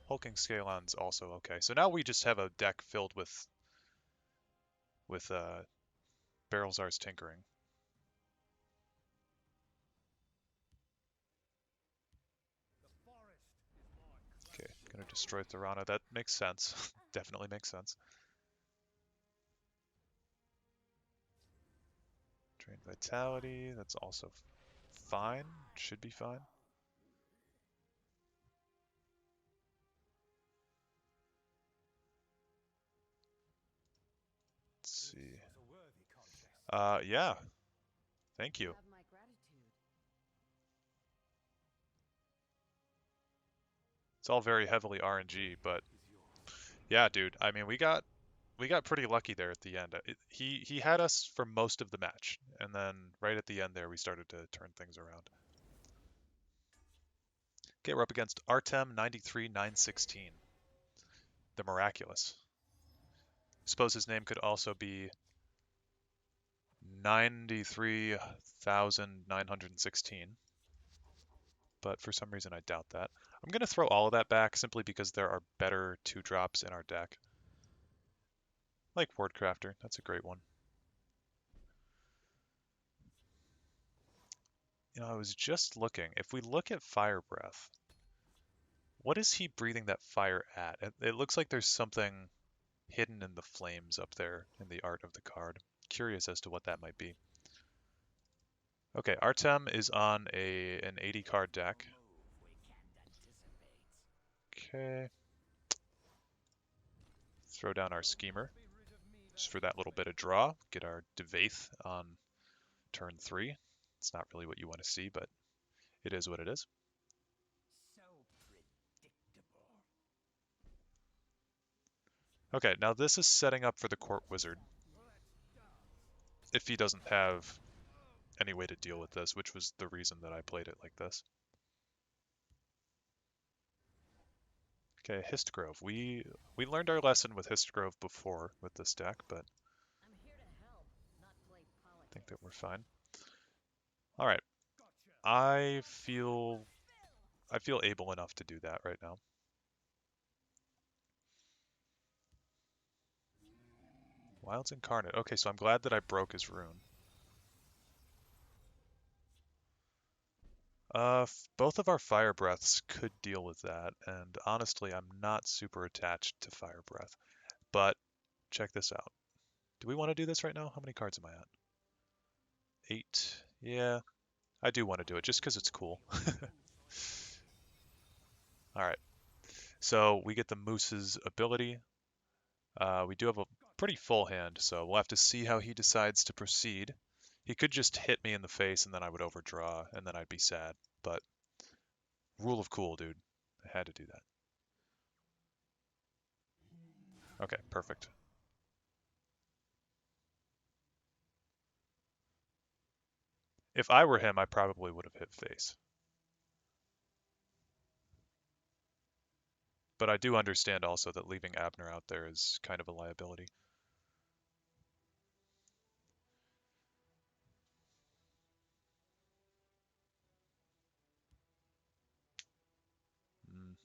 Hulking Scalon's also okay. So now we just have a deck filled with Barrelzar's Tinkering. Okay, gonna destroy Thorana. That makes sense. Definitely makes sense. Drain Vitality, that's also fine. Should be fine. Let's see. Yeah. Thank You you. have my gratitude. It's all very heavily RNG, but yeah, dude. I mean, we got pretty lucky there at the end. He had us for most of the match, and then right at the end there, we started to turn things around. Okay, we're up against Artem 93-916, the Miraculous. Suppose his name could also be 93,916, but for some reason I doubt that. I'm going to throw all of that back simply because there are better 2-drops in our deck. Like Wordcrafter, that's a great one. You know, I was just looking. If we look at Fire Breath, what is he breathing that fire at? It looks like there's something hidden in the flames up there in the art of the card. Curious as to what that might be. Okay, Artem is on an 80 card deck. Okay. Throw down our Schemer just for that little bit of draw. Get our Devaith on turn 3. It's not really what you want to see, but it is what it is. Okay, now this is setting up for the Court Wizard. If he doesn't have any way to deal with this, which was the reason that I played it like this. Okay, Histgrove. We learned our lesson with Histgrove before with this deck, but I'm here to help, not play I think politics. that we're fine. All right. I feel able enough to do that right now. Wild's Incarnate. Okay, so I'm glad that I broke his rune. Both of our Fire Breaths could deal with that, and honestly, I'm not super attached to Fire Breath. But check this out. Do we want to do this right now? How many cards am I at? 8. Yeah, I do want to do it just because it's cool. All right. So we get the Moose's ability. We do have a pretty full hand, so we'll have to see how he decides to proceed. He could just hit me in the face and then I would overdraw and then I'd be sad. But rule of cool, dude. I had to do that. Okay, perfect. If I were him, I probably would have hit face. but I do understand also that leaving Abner out there is kind of a liability.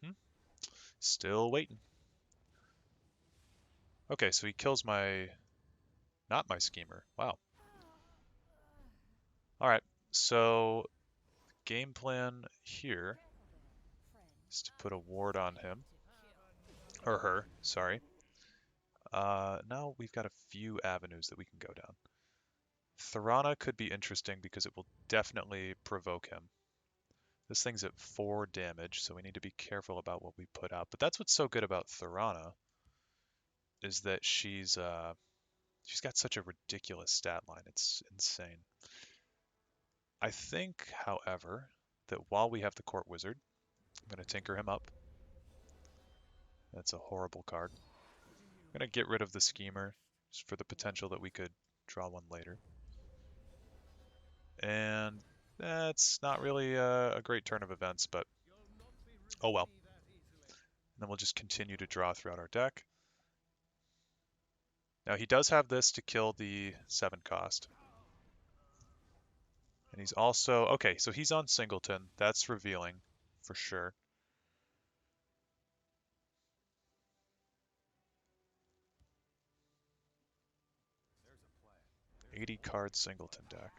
Hmm. Still waiting. Okay, so he kills not my schemer. Wow. All right, so game plan here is to put a ward on him, or her, sorry. Now we've got a few avenues that we can go down. Thorana could be interesting because it will definitely provoke him. This thing's at 4 damage, so we need to be careful about what we put out. But that's what's so good about Thorana, is that she's got such a ridiculous stat line. It's insane. I think, however, that while we have the Court Wizard, I'm going to tinker him up. That's a horrible card. I'm going to get rid of the Schemer just for the potential that we could draw one later. And that's not really a great turn of events, but oh well. And then we'll just continue to draw throughout our deck. Now he does have this to kill the 7 cost. And he's also, okay, so he's on Singleton. That's revealing for sure. 80 card Singleton deck.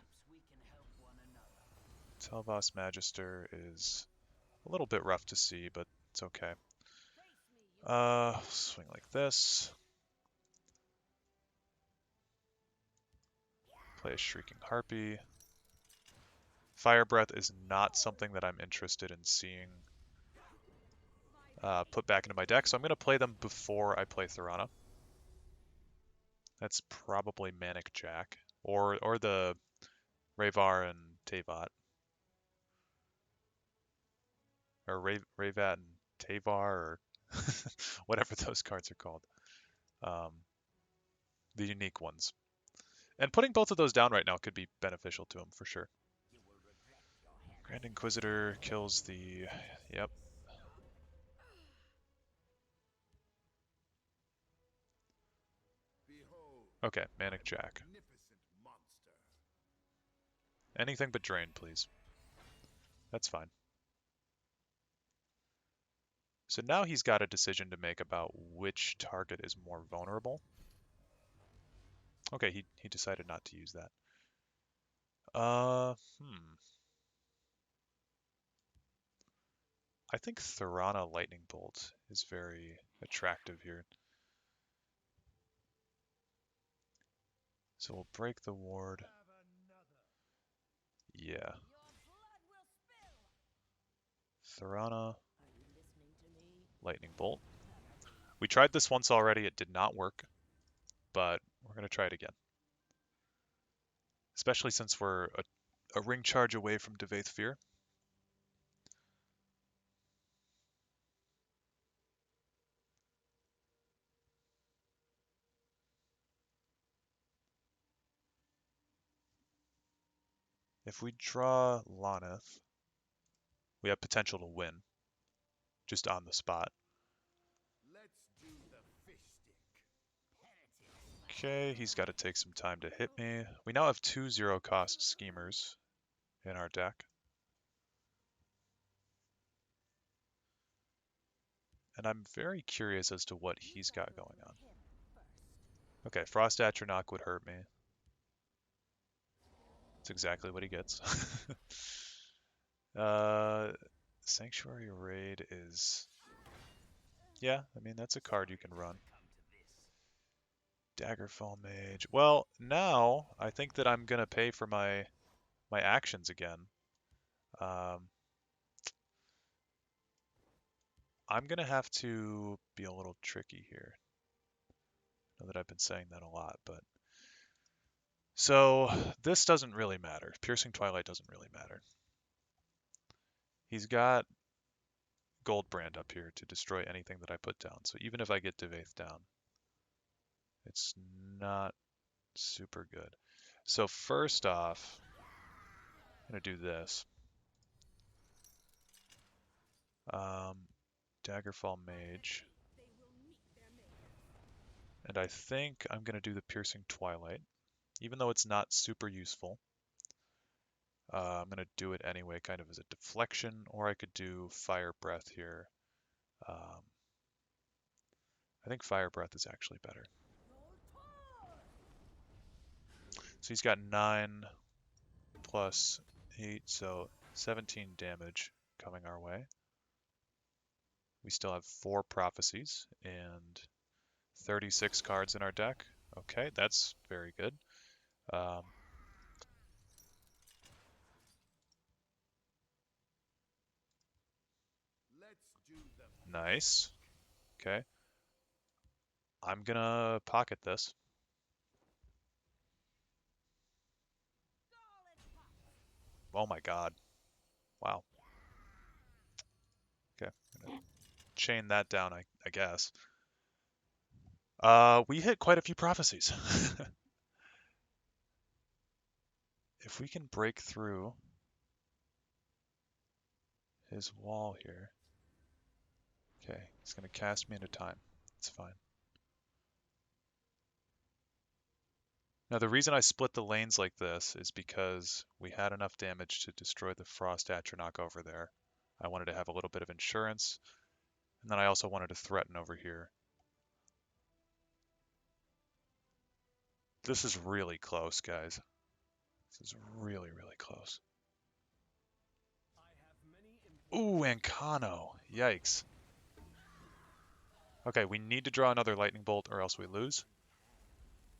Telvas Magister is a little bit rough to see, but it's okay. Swing like this. Play a Shrieking Harpy. Fire Breath is not something that I'm interested in seeing put back into my deck, so I'm going to play them before I play Thorana. That's probably Manic Jack, or the Rayvar and Teyvat. Or Rayvat and Teyvar, or whatever those cards are called. The unique ones. And putting both of those down right now could be beneficial to him for sure. Grand Inquisitor kills the... Yep. Okay, Manic Jack. Anything but Drain, please. That's fine. So now he's got a decision to make about which target is more vulnerable. Okay, he decided not to use that. I think Thorana Lightning Bolt is very attractive here. So we'll break the ward. Yeah. Thorana Lightning Bolt. We tried this once already, it did not work, but we're going to try it again. Especially since we're a ring charge away from Devaith Fear. If we draw Loneth, we have potential to win, just on the spot. Okay, he's got to take some time to hit me. We now have 2 0-cost Schemers in our deck. And I'm very curious as to what he's got going on. Okay, Frost Atronach would hurt me. That's exactly what he gets. Sanctuary Raid is... Yeah, I mean, that's a card you can run. Daggerfall Mage. Well, now I think that I'm going to pay for my actions again. I'm going to have to be a little tricky here. I know that I've been saying that a lot, but... So, this doesn't really matter. Piercing Twilight doesn't really matter. He's got Goldbrand up here to destroy anything that I put down. So even if I get Devaith down, it's not super good. So first off, I'm going to do this. Daggerfall Mage. And I think I'm going to do the Piercing Twilight, even though it's not super useful. I'm going to do it anyway, kind of as a deflection, or I could do Fire Breath here. Um, I think Fire Breath is actually better. So he's got 9 plus 8, so 17 damage coming our way. We still have 4 prophecies and 36 cards in our deck. Okay, that's very good. Um, nice. Okay. I'm gonna pocket this. Oh my god. Wow. Okay. I'm gonna chain that down, I guess. We hit quite a few prophecies. If we can break through his wall here. Okay, he's gonna cast me into time. It's fine. Now the reason I split the lanes like this is because we had enough damage to destroy the Frost Atronach over there. I wanted to have a little bit of insurance, and then I also wanted to threaten over here. This is really close, guys. This is really, really close. Ooh, Ancano. Yikes. Okay, we need to draw another lightning bolt or else we lose.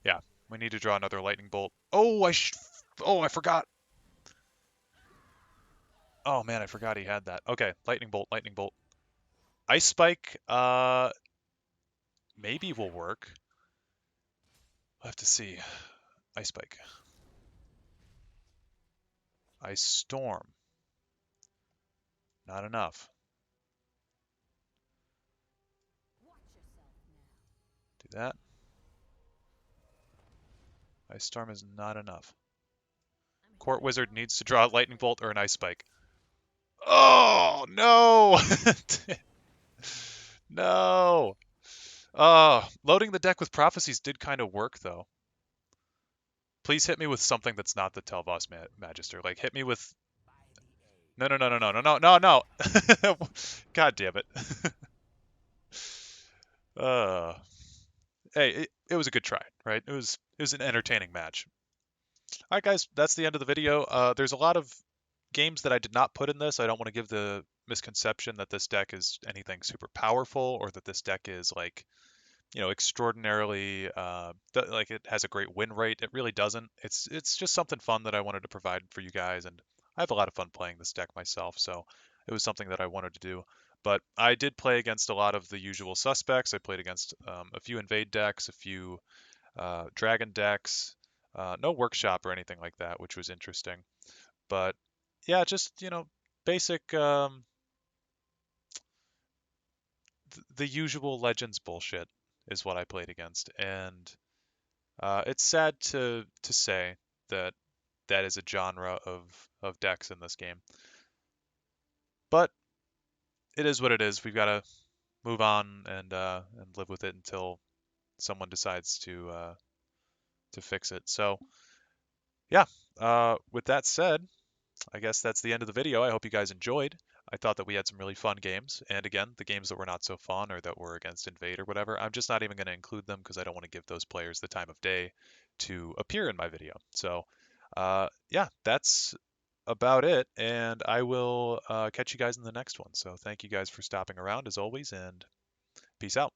Yeah, we need to draw another lightning bolt. Oh, I forgot. Oh man, I forgot he had that. Okay, lightning bolt, lightning bolt. Ice spike, maybe will work. We'll have to see. Ice spike. Ice storm. Not enough. Do that. Ice storm is not enough. Court wizard needs to draw a lightning bolt or an ice spike. Oh no! No. Loading the deck with prophecies did kind of work though. Please hit me with something that's not the Tel'Vos Magister. Like hit me with no no no no no no no no no. God damn it. uh hey, it was a good try, right? It was an entertaining match. All right, guys, that's the end of the video. There's a lot of games that I did not put in this. I don't want to give the misconception that this deck is anything super powerful or that this deck is like, extraordinarily like it has a great win rate. It really doesn't. It's just something fun that I wanted to provide for you guys, and I have a lot of fun playing this deck myself, so it was something that I wanted to do. But I did play against a lot of the usual suspects. I played against a few invade decks, a few dragon decks, no workshop or anything like that, which was interesting. But yeah, just basic the usual Legends bullshit is what I played against, and it's sad to say that that is a genre of decks in this game, but it is what it is. We've got to move on and live with it until someone decides to fix it. So yeah, with that said, I guess that's the end of the video. I hope you guys enjoyed. I thought that we had some really fun games. And again, the games that were not so fun or that were against Invade or whatever, I'm just not even going to include them because I don't want to give those players the time of day to appear in my video. So, yeah, that's about it. And I will catch you guys in the next one. So thank you guys for stopping around as always, and peace out.